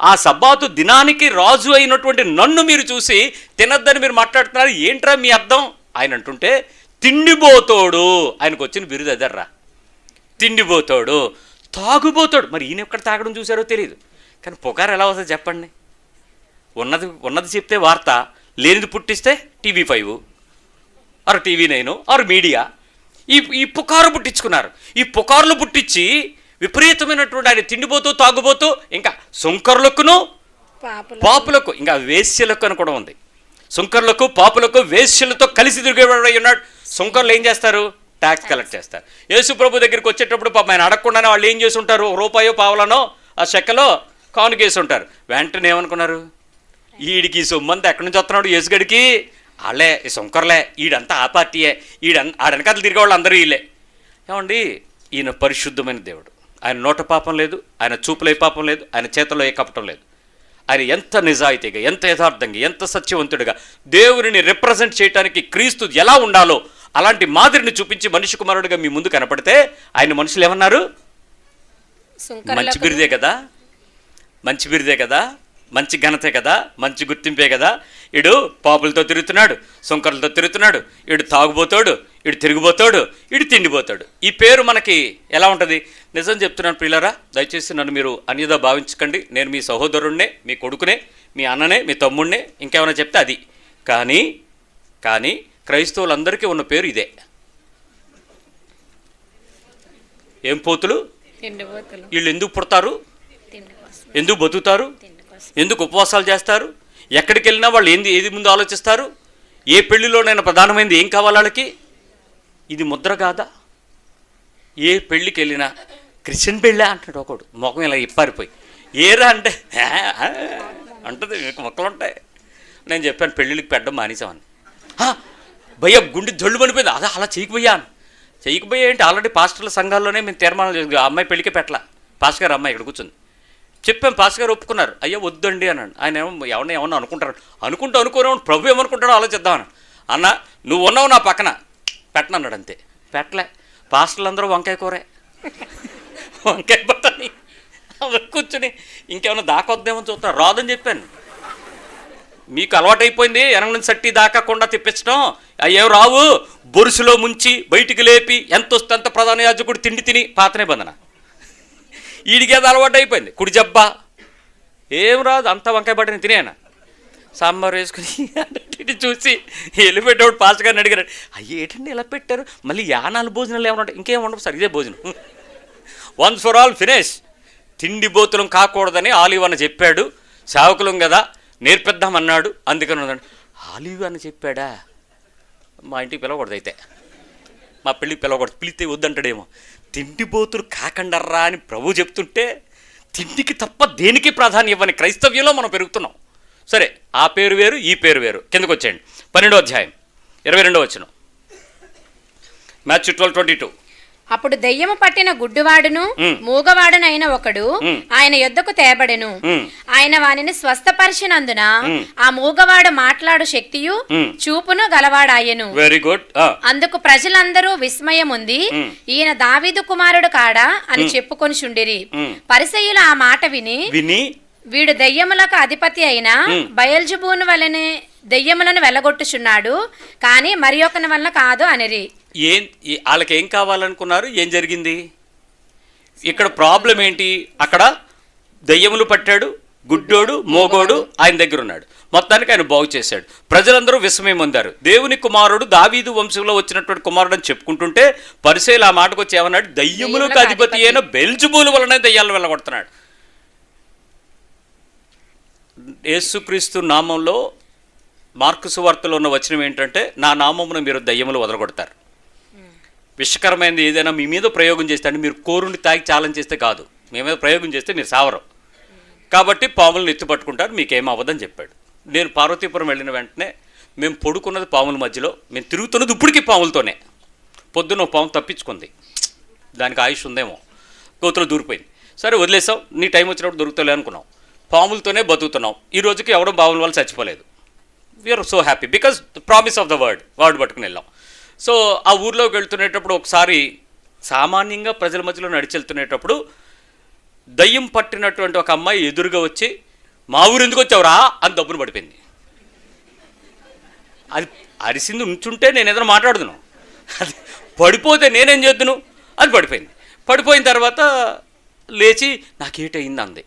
ఆ సబ్బాతు దినానికి రాజు అయినటువంటి నన్ను మీరు చూసి తినద్దని మీరు మాట్లాడుతున్నారు. ఏంట్రా మీ అర్థం? ఆయన అంటుంటే తిండిపోతాడు, ఆయనకు వచ్చిన బిరుదు అదర్రా, తిండిపోతాడు, తాగుపోతాడు. మరి ఈయన ఎక్కడ తాగడం చూసారో తెలియదు, కానీ పుకారు ఎలా వస్తుంది చెప్పండి? ఉన్నది చెప్తే వార్త, లేనిది పుట్టిస్తే TV5 ఆరు TV9 ఆరు మీడియా ఈ పుకారు పుట్టించుకున్నారు. ఈ పుకారులు పుట్టించి విపరీతమైనటువంటి ఆయన తిండిపోతూ తాగుబోతూ ఇంకా సుంకరులకును పాపులకు, ఇంకా వేశ్యలకు అని కూడా ఉంది. సుంకరులకు పాపులకు వేశ్యలతో కలిసి తిరిగేవాడు ఉన్నాడు. సుంకరులు ఏం చేస్తారు? ట్యాక్స్ కలెక్ట్ చేస్తారు. యేసు ప్రభు దగ్గరికి వచ్చేటప్పుడు పాపం ఆయన అడగకుండానే వాళ్ళు ఏం చేసి ఉంటారు? రూపాయో పావలనో ఆ చెక్కలో కానుకేసి ఉంటారు. వెంటనే ఏమనుకున్నారు? ఈడికి సొమ్మంతా ఎక్కడి నుంచి వస్తున్నాడు యేసుగడికి? వాళ్ళే ఈ సుంకర్లే, ఈడంతా ఆ పార్టీయే, ఆడనకాతలు తిరిగే వాళ్ళు అందరూ వీళ్ళే. ఏమండి, ఈయన పరిశుద్ధమైన దేవుడు. ఆయన నోట పాపం లేదు, ఆయన చూపులో ఏ పాపం లేదు, ఆయన చేతల్లో ఏ కపటం లేదు. ఆయన ఎంత నిజాయితీగా, ఎంత యథార్థంగా, ఎంత సత్యవంతుడిగా దేవుని రిప్రజెంట్ చేయడానికి క్రీస్తు ఎలా ఉండాలో అలాంటి మాదిరిని చూపించి మనిషి కుమారుడిగా మీ ముందు కనపడితే ఆయన మనుషులు ఏమన్నారు? మంచి బిరుదే కదా, మంచి బిరుదే కదా, మంచి ఘనతే కదా, మంచి గుర్తింపే కదా. ఇడు పాపులతో తిరుగుతున్నాడు, సుంకర్లతో తిరుగుతున్నాడు, ఇడు తాగుబోతాడు, ఇడు తిరిగిపోతాడు, ఇడు తిండిపోతాడు. ఈ పేరు మనకి ఎలా ఉంటుంది? నిజం చెప్తున్నాను ప్రియులారా, దయచేసి నన్ను మీరు అన్యదా భావించకండి. నేను మీ సహోదరుణ్ణే, మీ కొడుకునే, మీ అన్ననే, మీ తమ్ముడినే, ఇంకేమైనా చెప్తే అది. కానీ క్రైస్తవులందరికీ ఉన్న పేరు ఇదే. ఏం పోతులు? వీళ్ళు ఎందుకు పుడతారు? ఎందుకు బతుకుతారు? ఎందుకు ఉపవాసాలు చేస్తారు? ఎక్కడికి వెళ్ళినా వాళ్ళు ఏది ముందు ఆలోచిస్తారు? ఏ పెళ్లిలోనైనా ప్రధానమైనది ఏం కావాలి వాళ్ళకి? ఇది ముద్ర కాదా? ఏ పెళ్ళికి వెళ్ళినా క్రిస్టియన్ పెళ్ళా అంటాడు ఒకడు, ముఖం ఇలా ఇప్పారిపోయి. ఏరా అంటే అంటుంది, మీకు మొక్కలు ఉంటాయి. నేను చెప్పాను పెళ్ళిళ్ళకి పెట్టడం మానేసామని. భయ్యా గుండె జల్లు పడిపోయింది. అదే అలా చేయకపోయా అని. చేయకపోయా ఏంటి? ఆల్రెడీ పాస్టర్ల సంఘాల్లోనే మేము తీర్మానం చేసి అమ్మాయి పెళ్ళికే పెట్టలా. పాస్టర్ గారు అమ్మాయి ఇక్కడ కూర్చుంది. చెప్పాం, పాస్టర్ గారు ఒప్పుకున్నారు. అయ్యా వద్దండి అన్నాడు. ఆయన ఏమన్నా అనుకుంటారు, అనుకోనే ప్రభు ఏమనుకుంటాడో ఆలోచిద్దామని. అన్న నువ్వు ఉన్నావు నా పక్కన, పెట్టనన్నాడు. అంతే, పెట్టలే. పాస్టర్లు అందరూ వంకాయ కూరే, వంకాయ పట్టని కూర్చుని ఇంకేమన్నా దాకొద్దేమో చూస్తారు. రాదని చెప్పాను. మీకు అలవాటైపోయింది వెనక నుంచి సట్టి దాకకుండా తిప్పించడం. అయ్యేం రావు, బొరుసులో ముంచి బయటికి లేపి ఎంత వస్తే అంత ప్రధాన యాజకుడు తిండి తిని పాత నిబంధన. ఈడికేది అలవాటు అయిపోయింది. కుడి జబ్బా ఏం రాదు, అంతా వంకాయ పట్టిన తినేనా సాంబార్ వేసుకుని ఇది చూసి వెళ్ళిపెట్టేవాడు. పాస్టర్ గారిని అడిగారు, అయ్యి ఏంటండి ఇలా పెట్టారు? మళ్ళీ యానాలు భోజనాలు ఏమన్నా ఇంకేం ఉండవు సార్, ఇదే భోజనం, వన్స్ ఫర్ ఆల్ ఫినిష్. తిండి బోతులం కాకూడదని ఆలివ్ అన్న చెప్పాడు. సేవకులం కదా నేర్పిద్దామన్నాడు. అందుకని ఉందండి. ఆలివ్ అని చెప్పాడా? మా ఇంటికి పిలవకూడదు, అయితే మా పెళ్ళికి పిలవకూడదు, పిలితే వద్దంటాడేమో. తిండిపోతులు కాకండర్రా అని ప్రభు చెప్తుంటే తిండికి తప్ప దేనికి ప్రాధాన్యం ఇవ్వని క్రైస్తవ్యంలో మనం పెరుగుతున్నాం. సరే, ఆ పేరు వేరు, ఈ పేరు వేరు. కిందకు వచ్చేయండి. 12వ అధ్యాయం 22వ వచనం, Matthew 12:22. అప్పుడు దెయ్యము పట్టిన గుడ్డివాడును మూగవాడునైన ఒకడు ఆయన యొద్దకు తేబడెను. ఆయన వానిని స్వస్థపరిచినందున ఆ మూగవాడు మాట్లాడు శక్తియు చూపును గలవాడాయెను. Very good. అందుకు ప్రజలందరూ విస్మయముంది, ఈయన దావీదు కుమారుడు కాడా అని చెప్పుకొని చుండిరి. పరిసయ్యులు ఆ మాట విని వీడు దెయ్యములకు అధిపతి అయిన బయల్జబూను వలనే దెయ్యములను వెళ్ళగొట్టుచున్నాడు, కానీ మరి ఒకని వల్ల కాదు అనిరి. వాళ్ళకి ఏం కావాలనుకున్నారు? ఏం జరిగింది? ఇక్కడ ప్రాబ్లం ఏంటి? అక్కడ దెయ్యములు పట్టాడు, గుడ్డోడు మోగోడు ఆయన దగ్గర ఉన్నాడు. మొత్తానికి ఆయన బాగు చేశాడు. ప్రజలందరూ విస్మయం పొందారు. దేవుని కుమారుడు దావీదు వంశంలో వచ్చినటువంటి కుమారుడు అని చెప్పుకుంటుంటే పరిసయ్యులు ఆ మాటకు వచ్చి ఏమన్నాడు? దెయ్యములకు అధిపతి అయిన బెల్జబూలు వలనే దెయ్యాలను వెళ్ళగొడుతున్నాడు. యేసుక్రీస్తు నామంలో మార్కు సువార్తలో ఉన్న వచనం ఏంటంటే, నా నామమును మీరు దయ్యములు వదలగొడతారు. విషకరమైనది ఏదైనా మీ మీద ప్రయోగం చేస్తే, అంటే మీరు కోరుని తాగి చాలం చేస్తే కాదు, మీ మీద ప్రయోగం చేస్తే మీరు సావరం. కాబట్టి పాములను ఎత్తి పట్టుకుంటారు, మీకేం అవ్వదని చెప్పాడు. నేను పార్వతీపురం వెళ్ళిన వెంటనే మేము పడుకున్నది పాముల మధ్యలో, మేము తిరుగుతున్నది ఇప్పటికీ పాములతోనే. పొద్దున్న పాము తప్పించుకుంది, దానికి ఆయుష్ ఉందేమో, గోతులో దూరిపోయింది. సరే వదిలేసాం, నీ టైం వచ్చినప్పుడు దొరుకుతలే అనుకున్నాం. పాములతోనే బతుకుతున్నాం. ఈ రోజుకి ఎవడో పాముల వల్ల చచ్చిపోలేదు. We are so happy because the promise of the word పట్టుకుని వెళ్ళాం. సో ఆ ఊర్లోకి వెళ్తునేటప్పుడు ఒకసారి సామాన్యంగా ప్రజల మధ్యలో నడిచి వెళ్తునేటప్పుడు దయ్యం పట్టినటువంటి ఒక అమ్మాయి ఎదురుగా వచ్చి, మా ఊరు ఎందుకు వచ్చావురా అని దబ్బును పడిపోయింది. అది అరిసింది ఉంచుంటే నేను ఏదైనా మాట్లాడుతున్నాను, అది పడిపోతే నేనేం చేద్దును, అది పడిపోయింది. పడిపోయిన తర్వాత లేచి నాకేటయింది అంది.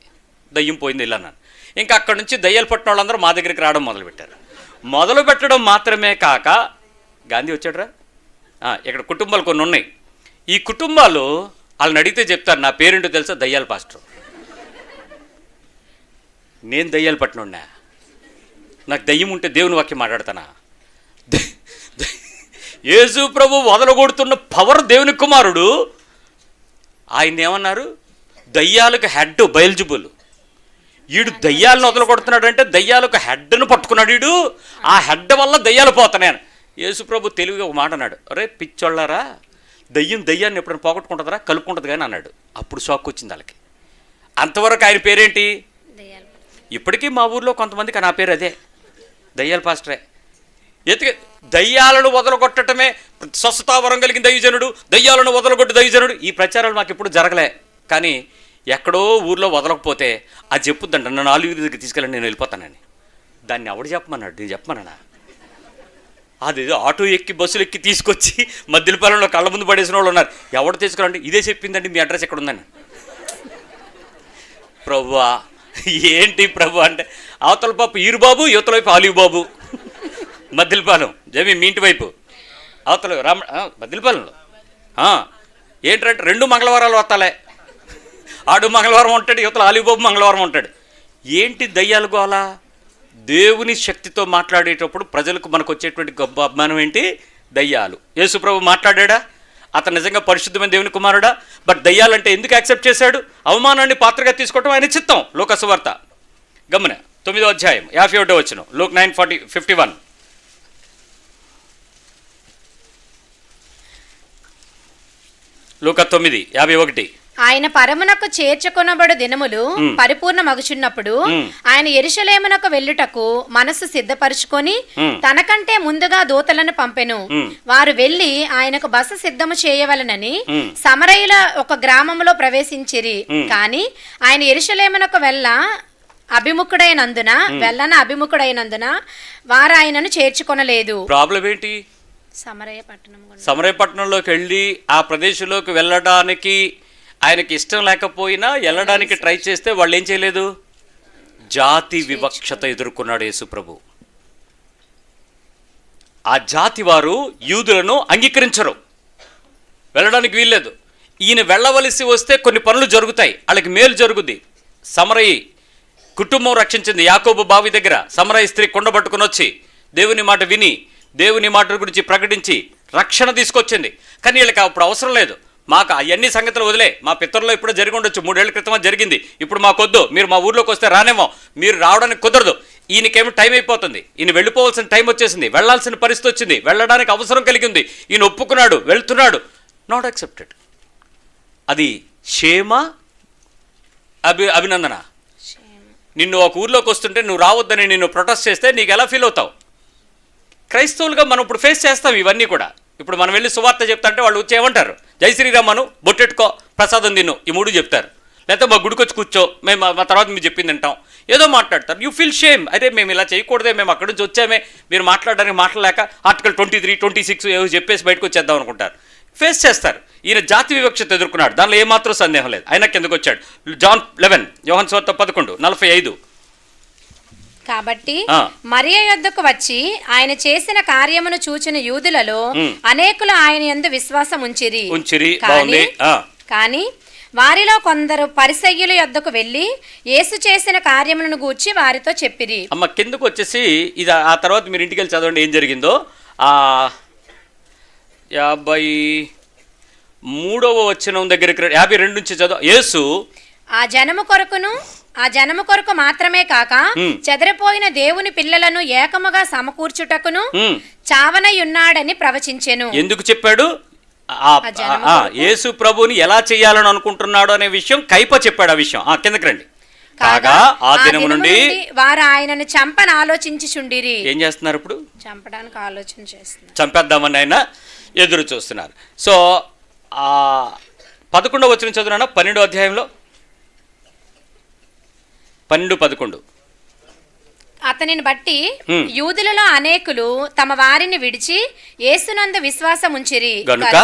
దయ్యం పోయింది ఇలా అన్నాను. ఇంకా అక్కడి నుంచి దయ్యాలు పట్టిన వాళ్ళందరూ మా దగ్గరికి రావడం మొదలుపెట్టారు. మొదలు పెట్టడం మాత్రమే కాక, గాంధీ వచ్చాడురా, ఇక్కడ కుటుంబాలు కొన్ని ఉన్నాయి. ఈ కుటుంబాలు వాళ్ళని అడిగితే చెప్తారు, నా పేరేంటో తెలుసా, దయ్యాల పాస్టర్. నేను దయ్యాలు పట్టినోడ్నా? నాకు దయ్యం ఉంటే దేవుని వాక్యం మాట్లాడతానా? యేసు ప్రభు వదలగొడుతున్న పవర్ దేవుని కుమారుడు. ఆయన ఏమన్నారు? దయ్యాలకు హెడ్ బయల్జుబుల్. వీడు దయ్యాలను వదలగొడుతున్నాడు అంటే దయ్యాలకు హెడ్ను పట్టుకున్నాడు వీడు. ఆ హెడ్ వల్ల దయ్యాలు పోతున్నాయి. యేసు ప్రభు తెలివిగా ఒక మాట అన్నాడు, అరే పిచ్చోళ్ళారా, దయ్యాన్ని ఎప్పుడైనా పోగొట్టుకుంటుందరా, కలుపుకుంటుంది కానీ అన్నాడు. అప్పుడు షాక్ వచ్చింది వాళ్ళకి. అంతవరకు ఆయన పేరేంటి? ఇప్పటికీ మా ఊర్లో కొంతమందికి నా పేరు అదే, దయ్యాల పాస్టరే. ఎత్తుక దయ్యాలను వదలగొట్టడమే స్వస్థతావరం కలిగిన దైవజనుడు, దయ్యాలను వదలగొట్టి దైవజనుడు. ఈ ప్రచారాలు మాకు ఎప్పుడు జరగలే. కానీ ఎక్కడో ఊర్లో వదలకపోతే అది చెప్పుద్దంట, నన్ను ఆలివి దగ్గరికి తీసుకెళ్ళండి, నేను వెళ్ళిపోతానని. దాన్ని ఎవడు చెప్పమన్నాడు? నేను చెప్పమన్నా? అది ఆటో ఎక్కి బస్సులు ఎక్కి తీసుకొచ్చి మధ్యపాలెంలో కళ్ళ ముందు పడేసిన వాళ్ళు ఉన్నారు. ఎవడు తీసుకురండి? ఇదే చెప్పిందండి, మీ అడ్రస్ ఎక్కడ ఉందని. ప్రభువా ఏంటి ప్రభు అంటే, అవతల పాపు ఈరుబాబు, యువతల వైపు ఆలివ్ బాబు. మధ్యపాలెం జమి మీ ఇంటి వైపు అవతల మధ్యపాలెంలో ఏంటంటే 2 మంగళవారాలు వస్తాలే. ఆడు మంగళవారం ఉంటాడు, యువతల ఆలివ్ బాబు మంగళవారం ఉంటాడు. ఏంటి దయ్యాలు గోలా? దేవుని శక్తితో మాట్లాడేటప్పుడు ప్రజలకు మనకు వచ్చేటువంటి గొప్ప అభిమానం ఏంటి? దయ్యాలు. యేసు ప్రభు మాట్లాడా? అతను నిజంగా పరిశుద్ధమైన దేవుని కుమారుడా? బట్ దయ్యాలంటే ఎందుకు యాక్సెప్ట్ చేశాడు? అవమానాన్ని పాత్రగా తీసుకోవటం ఆయన చిత్తం. లోక సువార్త గమన 9వ అధ్యాయం 51వ వచనం, Luke 9:51. లూకా 9:51. ఆయన పరమునకు చేర్చుకొనబడు దినములు పరిపూర్ణ మగుచున్నప్పుడు ఆయన యెరూషలేమునకు వెళ్ళుటకు మనసు సిద్ధపరుచుకొని తనకంటే ముందుగా దూతలను పంపెను. వారు వెళ్లి ఆయనకు బస సిద్ధము చేయవలనని సమరయుల ఒక గ్రామంలో ప్రవేశించిరి. కాని ఆయన యెరూషలేమునకు అభిముఖుడైనందున వారు ఆయనను చేర్చుకొనలేదు. ప్రాబ్లం ఏంటి? సమరయ పట్టణంలోకి వెళ్ళి ఆ ప్రదేశంలోకి వెళ్ళడానికి ఆయనకి ఇష్టం లేకపోయినా వెళ్ళడానికి ట్రై చేస్తే వాళ్ళు ఏం చేయలేదు? జాతి వివక్షత ఎదుర్కొన్నాడు యేసు ప్రభు. ఆ జాతి వారు యూదులను అంగీకరించరు, వెళ్ళడానికి వీల్లేదు. ఈయన వెళ్ళవలసి వస్తే కొన్ని పనులు జరుగుతాయి, వాళ్ళకి మేలు జరుగుద్ది. సమరయి కుటుంబం రక్షించింది. యాకోబు బావి దగ్గర సమరయి స్త్రీ కుండ పట్టుకుని వచ్చి దేవుని మాట విని దేవుని మాట గురించి ప్రకటించి రక్షణ తీసుకొచ్చింది. కానీ వీళ్ళకి అప్పుడు అవసరం లేదు. మాకు అవన్నీ సంగతులు వదిలే, మా పితరులో ఇప్పుడు జరిగి ఉండొచ్చు, 3 ఏళ్ల క్రితం జరిగింది, ఇప్పుడు మాకొద్దు, మీరు మా ఊర్లోకి వస్తే రానేమో, మీరు రావడానికి కుదరదు. ఈయనకేమో టైం అయిపోతుంది, ఈయన వెళ్ళిపోవాల్సిన టైం వచ్చేసింది, వెళ్లాల్సిన పరిస్థితి వచ్చింది, వెళ్ళడానికి అవసరం కలిగింది. ఈయన ఒప్పుకున్నాడు, వెళ్తున్నాడు. Not accepted. అది క్షేమ అభినందన. నిన్ను ఒక ఊర్లోకి వస్తుంటే నువ్వు రావద్దని నిన్ను ప్రొటెస్ట్ చేస్తే నీకు ఎలా ఫీల్ అవుతావు? క్రైస్తవులుగా మనం ఇప్పుడు ఫేస్ చేస్తాం ఇవన్నీ కూడా. ఇప్పుడు మనం వెళ్ళి సువార్త చెప్తా అంటే వాళ్ళు వచ్చి ఏమంటారు? జై శ్రీరామను, బొట్టెట్టుకో, ప్రసాదం తిను, ఈ 3 చెప్తారు. లేకపోతే మా గుడికి వచ్చి కూర్చో, మేము మా తర్వాత మీరు చెప్పింది వింటాం, ఏదో మాట్లాడతారు. You feel shame. అదే మేము ఇలా చేయకూడదే, మేము అక్కడి నుంచి వచ్చామే, మీరు మాట్లాడడానికి మాట్లాడలేక ఆర్టికల్ 23, 26 ఏవో చెప్పేసి బయటకు వచ్చేద్దాం అనుకుంటారు. ఫేస్ చేస్తారు. ఈయన జాతి వివక్షత ఎదుర్కొన్నాడు, దానిలో ఏమాత్రం సందేహం లేదు. ఆయన కిందకు వచ్చాడు. జాన్ 11, యోహాను సువార్త 11:45. కాబట్టి మరియ యొద్దకు వచ్చి ఆయన చేసిన కార్యమును చూచిన యూదులలో అనేకులు ఆయన యందు విశ్వాసం ఉంచిరి. కానీ వారిలో కొందరు పరిసయ్యుల యొద్దకు వెళ్ళి యేసు చేసిన కార్యములను గూర్చి వారితో చెప్పిరి. అమ్మ కిందకు వచ్చేసి ఇది ఆ తర్వాత మీరు ఇంటికి వెళ్ళి చదవండి ఏం జరిగిందో. 53వ వచనం దగ్గరికి 52 నుంచి చదువు. యేసు ఆ జనము కొరకు మాత్రమే కాక చెదరిపోయిన దేవుని పిల్లలను ఏకముగా సమకూర్చుటకును చావనయున్నాడని ప్రవచించెను. ఎందుకు చెప్పాడు? యేసు ప్రభుని ఎలా చేయాలని అనుకుంటున్నాడు అనే విషయం కైప చెప్పాడు. ఆ విషయం కిందకి రండి. కాగా ఆ దినము నుండి వారు ఆయనను చంపని ఆలోచించుచుండిరి. ఏం చేస్తున్నారు ఇప్పుడు? చంపడానికి ఆలోచన చేస్తున్నారు, చంపేద్దామని ఆయన ఎదురు చూస్తున్నారు. సో 11వ వచనం చదువునా, 12వ అధ్యాయంలో 12-11. అతనిని బట్టి యూదులలో అనేకులు తమ వారిని విడిచి యేసునందు విశ్వాసం ఉంచిరి గనుక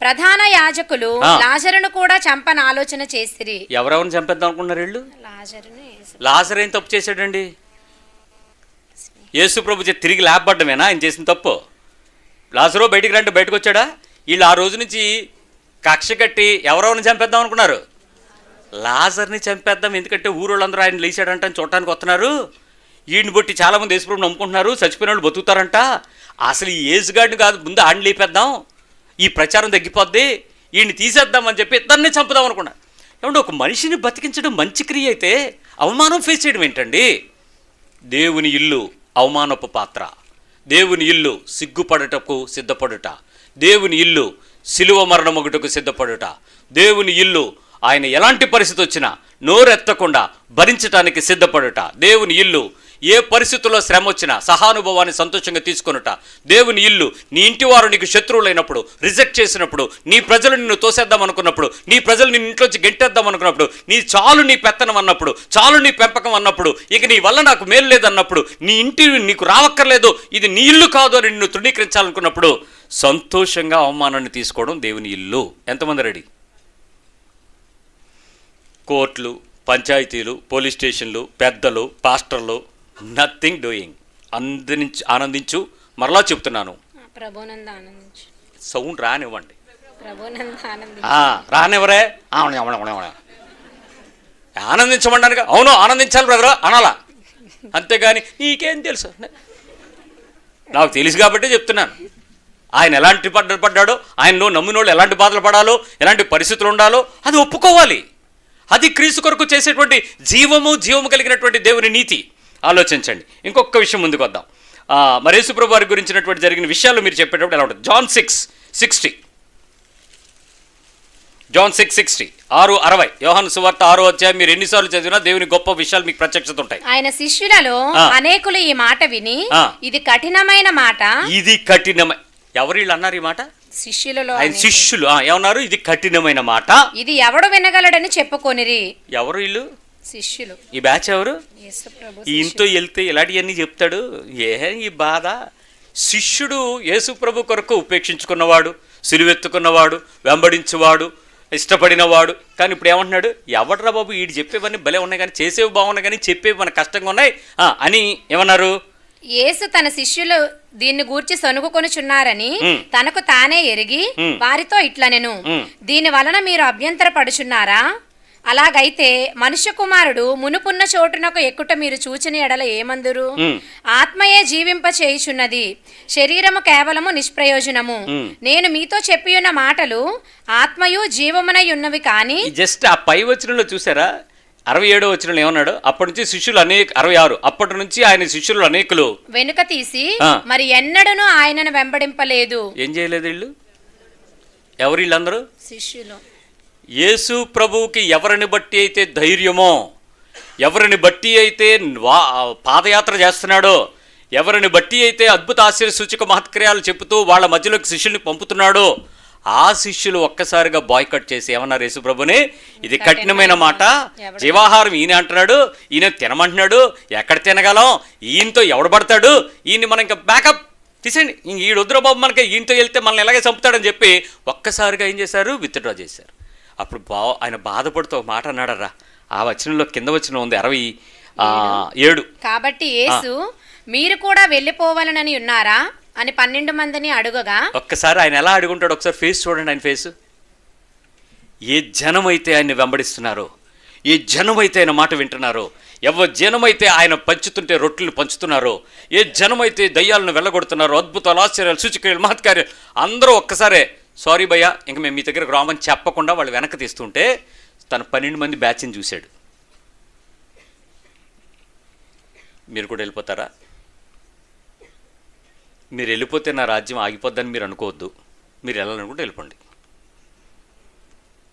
ప్రధాన యాజకులు లాజరును కూడా చంపని ఆలోచన చేసిరి. ఎవరెవరిని చంపేద్దాం అనుకున్నారు వీళ్ళు? లాజరు ఏం తప్పు చేశాడండి? యేసు ప్రభు తిరిగి లేపబడ్డమేనా ఆయన చేసిన తప్పు? లాజరు బయటికి రండి, బయటకు వచ్చాడా? వీళ్ళు ఆ రోజు నుంచి కక్ష కట్టి ఎవరెవరిని చంపేద్దాం అనుకున్నారు? లాజర్ని చంపేద్దాం, ఎందుకంటే ఊరోళ్ళందరూ ఆయన లేచాడంట చూడటానికి వస్తున్నారు. ఈయన్ని బట్టి చాలామంది యేసుప్రభుని నమ్ముకుంటున్నారు, చచ్చిపోయిన వాళ్ళు బతుకుతారంట. అసలు ఈ ఏజ్గాడిని కాదు, ముందు ఆడిని లేపేద్దాం, ఈ ప్రచారం తగ్గిపోద్ది, ఈయన్ని తీసేద్దామని చెప్పి ఇద్దరిని చంపుదాం అనుకున్నారు. ఏమంటే ఒక మనిషిని బతికించడం మంచి క్రియ అయితే అవమానం ఫేస్ చేయడం ఏంటండి? దేవుని ఇల్లు అవమానపు పాత్ర, దేవుని ఇల్లు సిగ్గుపడటకు సిద్ధపడుట, దేవుని ఇల్లు శిలువ మరణమొకటకు సిద్ధపడుట, దేవుని ఇల్లు ఆయన ఎలాంటి పరిస్థితి వచ్చినా నోరెత్తకుండా భరించటానికి సిద్ధపడుట, దేవుని ఇల్లు ఏ పరిస్థితుల్లో శ్రమ వచ్చినా సహానుభవాన్ని సంతోషంగా తీసుకొనుట, దేవుని ఇల్లు నీ ఇంటి వారు నీకు శత్రువులైనప్పుడు, రిజెక్ట్ చేసినప్పుడు, నీ ప్రజలు నిన్ను తోసేద్దాం అనుకున్నప్పుడు, నీ ప్రజలు నిన్ను ఇంట్లోంచి గెంటేద్దాం అనుకున్నప్పుడు, చాలు నీ పెత్తనం అన్నప్పుడు, చాలు నీ పెంపకం అన్నప్పుడు, ఇక నీ వల్ల నాకు మేలు లేదన్నప్పుడు, నీ ఇంటి నీకు రావక్కర్లేదు, ఇది నీ ఇల్లు కాదు అని నిన్ను తృణీకరించాలనుకున్నప్పుడు సంతోషంగా అవమానాన్ని తీసుకోవడం దేవుని ఇల్లు. ఎంతమంది రెడీ? కోర్టులు, పంచాయతీలు, పోలీస్ స్టేషన్లు, పెద్దలు, పాస్టర్లు, నథింగ్ డూయింగ్. ఆనందించు. మరలా చెప్తున్నాను, సౌండ్ రానివ్వండి, రానివ్వరే. ఆనందించమంటాను, అవును ఆనందించాలి బ్రదర్ అనాలా, అంతేగాని నీకేం తెలుసు, నాకు తెలుసు కాబట్టి చెప్తున్నాను. ఆయన ఎలాంటి పడ్డాడో, ఆయనలో నమ్మిన వాళ్ళు ఎలాంటి బాధలు పడాలో, ఎలాంటి పరిస్థితులు ఉండాలో అది ఒప్పుకోవాలి. అది క్రీస్తు కొరకు చేసేటువంటి జీవము కలిగినటువంటి దేవుని నీతి. ఆలోచించండి. ఇంకొక విషయం ముందుకు వద్దాం. మరి యేసు ప్రభు వారి గురించినటువంటి జరిగిన విషయాలు మీరు చెప్పేటప్పుడు ఎలా ఉంటుంది? John 6:60, John 6:60, 6:60. యోహాను సువార్త 6వ అధ్యాయం మీరు ఎన్నిసార్లు చదివినా దేవుని గొప్ప విషయాలు మీకు ప్రత్యక్షత ఉంటాయి. ఆయన శిష్యులలో అనేకులు ఈ మాట విని ఇది కఠినమైన మాట, ఇది కఠినమైన, ఎవరు వీళ్ళు అన్నారు ఈ మాట? శిష్యులలో ఆయన శిష్యులు ఏమన్నారు? ఇది కఠినమైన మాట, ఇది ఎవడు వినగలడని చెప్పుకొనిరి. ఎవరు వీళ్ళు? శిష్యులు. ఈ బ్యాచ్ ఎవరు? ఇంతో వెళ్తే ఇలాంటివన్నీ చెప్తాడు. ఈ బాధ. శిష్యుడు యేసు ప్రభు కొరకు ఉపేక్షించుకున్నవాడు, సిలువెత్తుకున్నవాడు, వెంబడించువాడు, ఇష్టపడినవాడు. కానీ ఇప్పుడు ఏమంటున్నాడు? ఎవడరా బాబు వీడు చెప్పేవన్నీ భలే ఉన్నాయి కానీ చేసేవి బాగున్నాయి కానీ చెప్పేవి మన కష్టంగా ఉన్నాయి అని ఏమన్నారు? యేసు తన శిష్యులు దీన్ని గూర్చి సనుగుకొనుచున్నారని తనకు తానే ఎరిగి వారితో ఇట్లనెను, దీని వలన మీరు అభ్యంతరపడుచున్నారా? అలాగైతే మనుష్య కుమారుడు మునుపున్న చోటునకు ఎక్కుట మీరు చూచిన ఎడల ఏమందురు? ఆత్మయే జీవింప చేయుచున్నది, శరీరము కేవలము నిష్ప్రయోజనము. నేను మీతో చెప్పియున్న మాటలు ఆత్మయు జీవమునై ఉన్నవి. కానీ జస్ట్ ఆ పై వచనంలో చూసారా? 67వ వచనంలో ఏమన్నాడు? అప్పటి నుంచి శిష్యులు 66, అప్పటి నుంచి ఆయన శిష్యులు అనేకులు వెనుక తీసి మరి ఎన్నడూను ఆయనను వెంబడింపలేదు. ఏం చేయలేదు వీళ్ళు? ఎవరు వీళ్ళందరూ? శిష్యులు. యేసు ప్రభువుకి ఎవరిని బట్టి అయితే ధైర్యమో, ఎవరిని బట్టి అయితే పాదయాత్ర చేస్తున్నాడో, ఎవరిని బట్టి అయితే అద్భుత ఆశ్చర్య సూచక మహత్క్రియాలు చెబుతూ వాళ్ళ మధ్యలోకి శిష్యుల్ని పంపుతున్నాడో ఆ శిష్యులు ఒక్కసారిగా బాయ్కట్ చేసి ఏమన్నారు? యేసు ప్రభుని ఇది కఠినమైన మాట, జీవాహారం ఈయన అంటున్నాడు, ఈయన తినమంటున్నాడు, ఎక్కడ తినగలం, ఈయనతో ఎవడు పడతాడు, ఈయన్ని మనం ఇంకా బ్యాకప్ తీసేయండి, ఈడు వద్దురా బాబు మనకి, ఈయనతో వెళ్తే మనల్ని ఎలాగే చంపుతాడని చెప్పి ఒక్కసారిగా ఏం చేశారు? విత్డ్రా చేశారు. అప్పుడు ఆయన బాధపడుతూ ఒక మాట అన్నాడరా, ఆ వచనంలో కింద వచనం ఉంది 67. కాబట్టి యేసు మీరు కూడా వెళ్ళిపోవాలనని ఉన్నారా అని 12 మందిని అడుగగా, ఒక్కసారి ఆయన ఎలా అడుగుంటాడు? ఒకసారి ఫేస్ చూడండి. ఆయన ఫేసు. ఏ జనమైతే ఆయన్ని వెంబడిస్తున్నారో, ఏ జనమైతే ఆయన మాట వింటున్నారో, ఎవరి జనమైతే ఆయన పంచుతుంటే రొట్టెలు పంచుతున్నారో, ఏ జనమైతే దయ్యాలను వెళ్ళగొడుతున్నారో, అద్భుతాలు, ఆశ్చర్యాలు, సూచక్రియలు, మహత్కార్యాలు, అందరూ ఒక్కసారే సారీ భయ్యా ఇంక మేము మీ దగ్గరకు రామని చెప్పకుండా వాళ్ళు వెనక్కి తీస్తుంటే తన 12 మంది బ్యాచ్ని చూశాడు. మీరు కూడా వెళ్ళిపోతారా? మీరు వెళ్ళిపోతే నా రాజ్యం ఆగిపోద్దని మీరు అనుకోవద్దు. మీరు వెళ్ళాలనుకుంటే వెళ్ళిపోండి.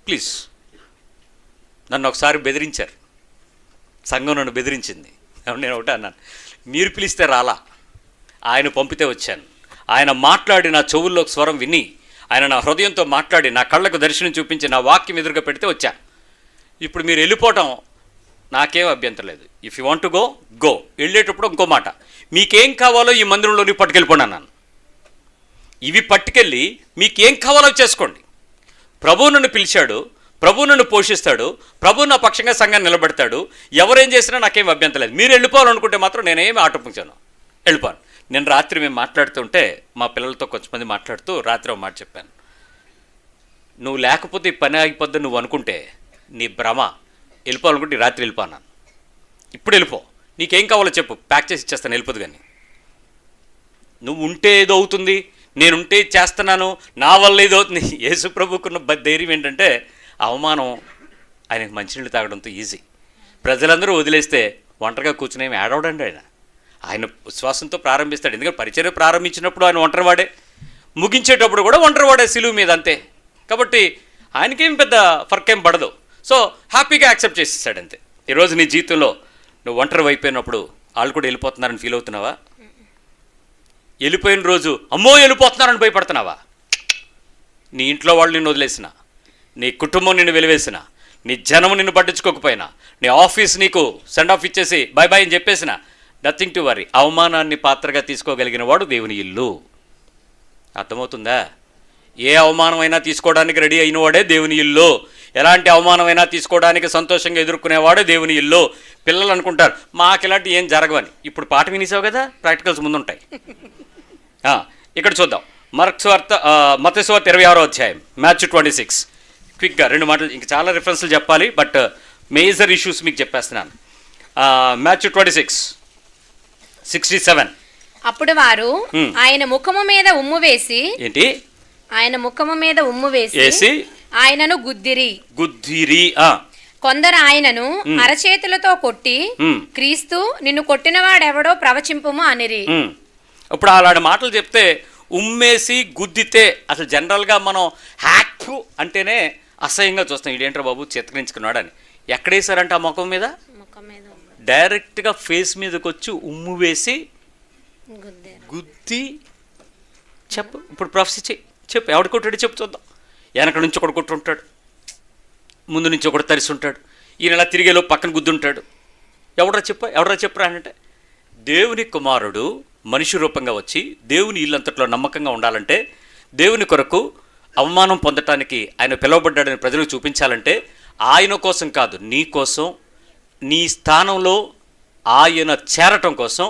ప్లీజ్. నన్ను ఒకసారి బెదిరించారు, సంఘం నన్ను బెదిరించింది. నేను ఒకటే అన్నాను, మీరు పిలిస్తే రాలా, ఆయన పంపితే వచ్చాను. ఆయన మాట్లాడి నా చెవుల్లో స్వరం విని, ఆయన నా హృదయంతో మాట్లాడి నా కళ్ళకు దర్శనం చూపించి నా వాక్యం ఎదురుగా పెడితే వచ్చా. ఇప్పుడు మీరు వెళ్ళిపోవటం నాకేం అభ్యంతరం లేదు. If you want to go go. వెళ్ళేటప్పుడు ఇంకో మాట, మీకేం కావాలో ఈ మందిరంలోని పట్టుకెళ్ళిపోండి అన్నాను. ఇవి పట్టుకెళ్ళి మీకేం కావాలో చేసుకోండి. ప్రభువు నన్ను పిలిచాడు, ప్రభువు నన్ను పోషిస్తాడు, ప్రభువు నా పక్షంగా సంఘాన్ని నిలబెడతాడు. ఎవరేం చేసినా నాకేం అభ్యంతరం లేదు. మీరు వెళ్ళిపోవాలనుకుంటే మాత్రం నేనేమి ఆటంకించాను, వెళ్ళిపోను. నేను రాత్రి మేము మాట్లాడుతుంటే మా పిల్లలతో కొంచెంమంది మాట్లాడుతూ రాత్రి ఒక మాట చెప్పాను, నువ్వు లేకపోతే ఈ పని ఆగిపోద్దు నువ్వు అనుకుంటే నీ భ్రమ. వెళ్ళిపోవాలనుకుంటే రాత్రి వెళ్ళిపోన్నాను, ఇప్పుడు వెళ్ళిపో, నీకేం కావాలో చెప్పు, ప్యాక్ చేసి ఇచ్చేస్తాను, వెళ్ళిపోదు. కానీ నువ్వు ఉంటే ఏదో అవుతుంది, నేనుంటే చేస్తున్నాను, నా వల్ల ఏదో అవుతుంది. యేసు ప్రభుకున్న ధైర్యం ఏంటంటే అవమానం ఆయనకు మంచినీళ్ళు తాగడంతో ఈజీ. ప్రజలందరూ వదిలేస్తే ఒంటరిగా కూర్చుని ఏమి ఏడవడండి. ఆయన విశ్వాసంతో ప్రారంభిస్తాడు. ఎందుకంటే పరిచర్య ప్రారంభించినప్పుడు ఆయన ఒంటరివాడే, ముగించేటప్పుడు కూడా ఒంటరివాడే సిలువు మీద, అంతే. కాబట్టి ఆయనకేం పెద్ద ఫర్క్ ఏం పడదు. సో హ్యాపీగా యాక్సెప్ట్ చేసేసాడు, అంతే. ఈరోజు నీ జీవితంలో నువ్వు ఒంటరి అయిపోయినప్పుడు వాళ్ళు కూడా వెళ్ళిపోతున్నారని ఫీల్ అవుతున్నావా? వెళ్ళిపోయిన రోజు అమ్మో వెళ్ళిపోతున్నారని భయపడుతున్నావా? నీ ఇంట్లో వాళ్ళు నిన్ను వదిలేసిన, నీ కుటుంబం నిన్ను వెలివేసిన, నీ జనం నిన్ను పట్టించుకోకపోయినా, నీ ఆఫీస్ నీకు సెండ్ ఆఫ్ ఇచ్చేసి బై బై అని చెప్పేసిన, నథింగ్ టు వరీ. అవమానాన్ని పాత్రగా తీసుకోగలిగిన వాడు దేవుని ఇల్లు. అర్థమవుతుందా? ఏ అవమానమైనా తీసుకోవడానికి రెడీ అయిన వాడే దేవుని ఇల్లు. ఎలాంటి అవమానమైనా తీసుకోవడానికి సంతోషంగా ఎదుర్కొనేవాడే దేవుని ఇల్లు. పిల్లలు అనుకుంటారు మాకు ఇలాంటి ఏం జరగవని. ఇప్పుడు పాట వినేసావు కదా, ప్రాక్టికల్స్ ముందుంటాయి. ఇక్కడ చూద్దాం, మత్తయి సువార్త 26వ అధ్యాయం, Matthew 26. క్విక్గా 2 మాటలు, ఇంకా చాలా రిఫరెన్స్లు చెప్పాలి, బట్ మేజర్ ఇష్యూస్ మీకు చెప్పేస్తున్నాను. Matthew 26:67. అప్పుడు వారు ఆయన ముఖము మీద ఉమ్ము వేసి, ఏంటి? ఆయన ముఖము మీద ఉమ్ము వేసి ఆయనను గుద్దిరి. కొందరు ఆయనను అరచేతులతో కొట్టి, క్రీస్తు నిన్ను కొట్టినవాడెవడో ప్రవచింపుము అనిరి. ఇప్పుడు అలాంటి మాటలు చెప్తే, ఉమ్మేసి గుద్దితే, అసలు జనరల్గా మనం హ్యాక్ అంటేనే అసహ్యంగా చూస్తాం. ఇదేంట్రా బాబు చిత్కరించుకున్నాడు అని. ఎక్కడేసారంటే ఆ ముఖం మీద డైరెక్ట్గా ఫేస్ మీదకి వచ్చి ఉమ్ము వేసి గుద్ది. చెప్పు ఇప్పుడు ప్రొఫెసీ చెప్పు, ఎవడు కొట్టాడు చెప్పు చూద్దాం. వెనక నుంచి ఒకడు కొట్టుంటాడు, ముందు నుంచి ఒకడు తరిసి ఉంటాడు, ఈయన ఇలా తిరిగేలో పక్కన గుద్దుంటాడు. ఎవడరా చెప్పురా అంటే, దేవుని కుమారుడు మనిషి రూపంగా వచ్చి దేవుని ఇల్లంతట్లో నమ్మకంగా ఉండాలంటే, దేవుని కొరకు అవమానం పొందటానికి ఆయన పిలువబడ్డాడని ప్రజలకు చూపించాలంటే, ఆయన కోసం కాదు, నీ కోసం, నీ స్థానంలో ఆయన చేరటం కోసం,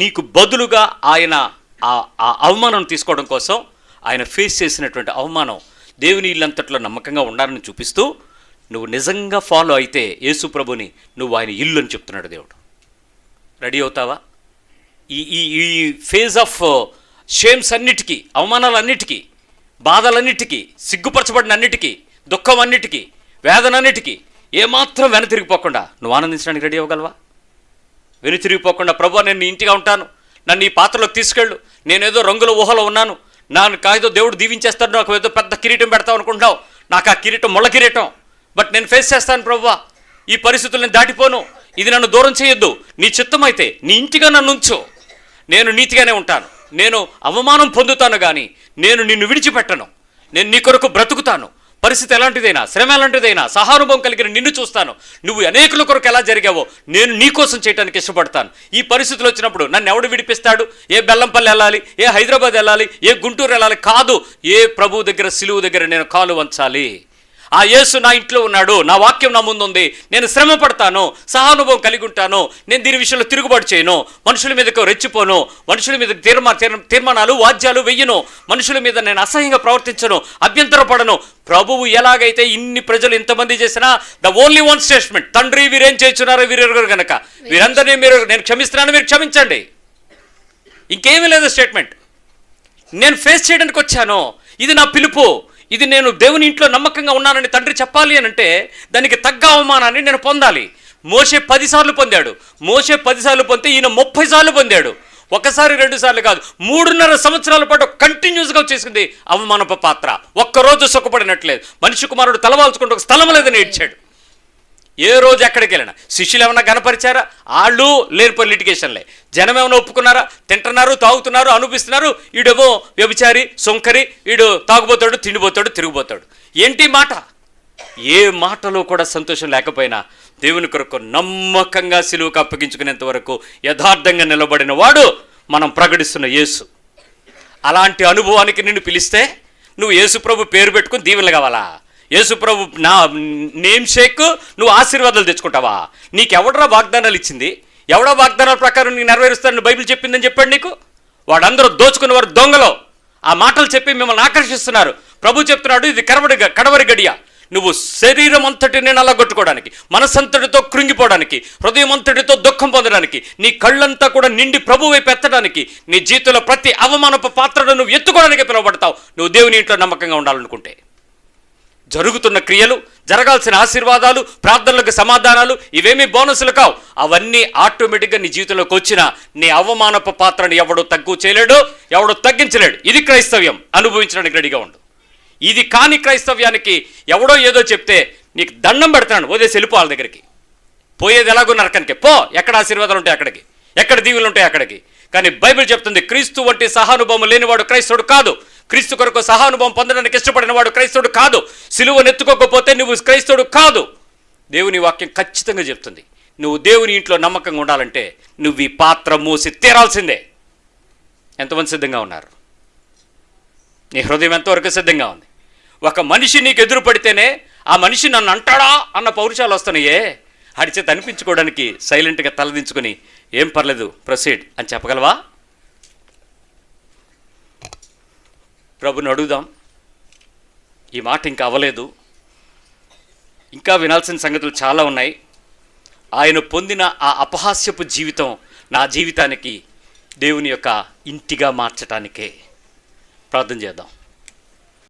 నీకు బదులుగా ఆయన ఆ అవమానం తీసుకోవడం కోసం ఆయన ఫేస్ చేసినటువంటి అవమానం, దేవుని ఇల్లంతట్లో నమ్మకంగా ఉండాలని చూపిస్తూ, నువ్వు నిజంగా ఫాలో అయితే యేసు ప్రభుని, నువ్వు ఆయన ఇల్లు అని చెప్తున్నాడు దేవుడు. రెడీ అవుతావా? ఈ ఫేజ్ ఆఫ్ షేమ్స్ అన్నిటికీ, అవమానాలన్నిటికీ, బాధలన్నిటికీ, సిగ్గుపరచబడిన అన్నిటికీ, దుఃఖం అన్నిటికీ, వేదనన్నిటికీ ఏమాత్రం వెనతిరిగిపోకుండా నువ్వు ఆనందించడానికి రెడీ అవ్వగలవా? వెనుతిరిగిపోకుండా, ప్రభువా నేను నీ ఇంటిగా ఉంటాను, నన్ను ఈ పాత్రలోకి తీసుకెళ్ళు, నేనేదో రంగుల ఊహలో ఉన్నాను, నాకేదో దేవుడు దీవించేస్తాడు, నాకు ఏదో పెద్ద కిరీటం పెడతావు అనుకుంటున్నావు, నాకు ఆ కిరీటం ముళ్ళ కిరీటం, బట్ నేను ఫేస్ చేస్తాను ప్రభువా, ఈ పరిస్థితులు నేను దాటిపోను, ఇది నన్ను దూరం చేయొద్దు, నీ చిత్తం అయితే నీ ఇంటిగా నన్ను ఉంచు, నేను నీతిగానే ఉంటాను, నేను అవమానం పొందుతాను కానీ నేను నిన్ను విడిచిపెట్టను, నేను నీ కొరకు బ్రతుకుతాను, పరిస్థితి ఎలాంటిదైనా, శ్రమ ఎలాంటిదైనా సహానుభవం కలిగిన నిన్ను చూస్తాను, నువ్వు అనేకుల కొరకు ఎలా జరిగావో నేను నీ కోసం చేయడానికి ఇష్టపడతాను. ఈ పరిస్థితులు వచ్చినప్పుడు నన్ను ఎవడు విడిపిస్తాడు? ఏ బెల్లంపల్లి వెళ్ళాలి, ఏ హైదరాబాద్ వెళ్ళాలి, ఏ గుంటూరు వెళ్ళాలి కాదు, ఏ ప్రభువు దగ్గర, సిలువు దగ్గర నేను కాలు వంచాలి. ఆ యేసు నా ఇంట్లో ఉన్నాడు, నా వాక్యం నా ముందు ఉంది, నేను శ్రమ పడతాను, సహానుభవం కలిగి ఉంటాను, నేను దీని విషయంలో తిరుగుబాటు చేయను, మనుషుల మీదకు రెచ్చిపోను, మనుషుల మీద తీర్మానాలు వాద్యాలు వెయ్యను, మనుషుల మీద నేను అసహ్యంగా ప్రవర్తించను, అభ్యంతరపడను. ప్రభువు ఎలాగైతే ఇన్ని ప్రజలు ఇంతమంది చేసినా ద ఓన్లీ వన్ స్టేట్మెంట్, తండ్రి వీరేం చేస్తున్నారో వీరెరుగరు కనుక వీరందరినీ నేను క్షమిస్తున్నాను, మీరు క్షమించండి. ఇంకేమీ లేదు స్టేట్మెంట్. నేను ఫేస్ చేయడానికి వచ్చాను, ఇది నా పిలుపు, ఇది నేను దేవుని ఇంట్లో నమ్మకంగా ఉన్నానని తండ్రి చెప్పాలి అని అంటే దానికి తగ్గ అవమానాన్ని నేను పొందాలి. మోషే 10 సార్లు పొందాడు, మోషే 10 సార్లు పొందితే ఈయన 30 సార్లు పొందాడు. ఒకసారి 2 సార్లు కాదు, 3.5 సంవత్సరాల పాటు కంటిన్యూస్గా చేసింది అవమానపు పాత్ర. ఒక్కరోజు సుఖపడినట్లేదు. మనిషి కుమారుడు తలవాల్చుకుంటూ ఒక స్థలం లేదని ఏడ్చాడు. ఏ రోజు ఎక్కడికి వెళ్ళినా శిష్యులు ఏమన్నా గనపరిచారా? వాళ్ళు లేనిపోయి లిటిగేషన్లే. జనం ఏమైనా ఒప్పుకున్నారా? తింటున్నారు, తాగుతున్నారు, అనుభవిస్తున్నారు. వీడేమో వ్యభిచారి, సొంకరి, వీడు తాగుపోతాడు, తిండిపోతాడు, తిరిగిపోతాడు. ఏంటి మాట? ఏ మాటలో కూడా సంతోషం లేకపోయినా దేవుని కొరకు నమ్మకంగా సిలువకు అప్పగించుకునేంత వరకు యథార్థంగా నిలబడిన వాడు మనం ప్రకటిస్తున్న యేసు. అలాంటి అనుభవానికి నిన్ను పిలిస్తే నువ్వు యేసు ప్రభు పేరు పెట్టుకుని దీవెనలు కావాలా? యేసు ప్రభు నా నేమ్ షేక్ నువ్వు ఆశీర్వాదాలు తెచ్చుకుంటావా? నీకెవడరా వాగ్దానాలు ఇచ్చింది? ఎవడో వాగ్దానాల ప్రకారం నీకు నెరవేరుస్తానని బైబిల్ చెప్పిందని చెప్పాడు నీకు? వాడందరూ దోచుకున్న వారు దొంగలో. ఆ మాటలు చెప్పి మిమ్మల్ని ఆకర్షిస్తున్నారు. ప్రభు చెప్తున్నాడు, ఇది కడవరి గడియ. నువ్వు శరీరం అంతటిని నల్లగొట్టుకోవడానికి, మనసంతటితో కృంగిపోవడానికి, హృదయం అంతటితో దుఃఖం పొందడానికి, నీ కళ్ళంతా కూడా నిండి ప్రభు వైపు ఎత్తడానికి, నీ జీవితంలో ప్రతి అవమానపు పాత్రను నువ్వు ఎత్తుకోవడానికి పిలువబడతావు. నువ్వు దేవుని ఇంట్లో నమ్మకంగా ఉండాలనుకుంటే. జరుగుతున్న క్రియలు, జరగాల్సిన ఆశీర్వాదాలు, ప్రార్థనలకు సమాధానాలు ఇవేమీ బోనసులు కావు. అవన్నీ ఆటోమేటిక్గా నీ జీవితంలోకి వచ్చిన నీ అవమానపు పాత్రను ఎవడో తక్కువ చేయలేడు, ఎవడో తగ్గించలేడు. ఇది క్రైస్తవ్యం. అనుభవించడానికి రెడీగా ఉండు. ఇది కాని క్రైస్తవ్యానికి ఎవడో ఏదో చెప్తే నీకు దండం పెడతాను, వదిలేసి వెళ్ళిపో వాళ్ళ దగ్గరికి. పోయేది ఎలాగో నరకానికి. పో, ఎక్కడ ఆశీర్వాదాలు ఉంటాయి అక్కడికి, ఎక్కడ దీవులు ఉంటాయి అక్కడికి. కానీ బైబిల్ చెప్తుంది, క్రీస్తు వంటి సహానుభవం లేనివాడు క్రైస్తవుడు కాదు. క్రీస్తు కొరకు సహానుభవం పొందడానికి ఇష్టపడిన వాడు క్రైస్తవుడు కాదు. సిలువను ఎత్తుకోకపోతే నువ్వు క్రైస్తవుడు కాదు. దేవుని వాక్యం ఖచ్చితంగా చెప్తుంది. నువ్వు దేవుని ఇంట్లో నమ్మకంగా ఉండాలంటే నువ్వు ఈ పాత్ర మూసి తీరాల్సిందే. ఎంతమంది సిద్ధంగా ఉన్నారు? నీ హృదయం ఎంతవరకు సిద్ధంగా ఉంది? ఒక మనిషి నీకు ఎదురు పడితేనే ఆ మనిషి నన్ను అంటాడా అన్న పౌరుషాలు వస్తున్నాయే. ఆడి చేత అనిపించుకోవడానికి సైలెంట్గా తలదించుకొని ఏం పర్లేదు ప్రొసీడ్ అని చెప్పగలవా? ప్రభుని అడుగుదాం. ఈ మాట ఇంకా అవ్వలేదు, ఇంకా వినాల్సిన సంగతులు చాలా ఉన్నాయి. ఆయన పొందిన ఆ అపహాస్యపు జీవితం నా జీవితానికి దేవుని యొక్క ఇంటిగా మార్చటానికే. ప్రార్థన చేద్దాం.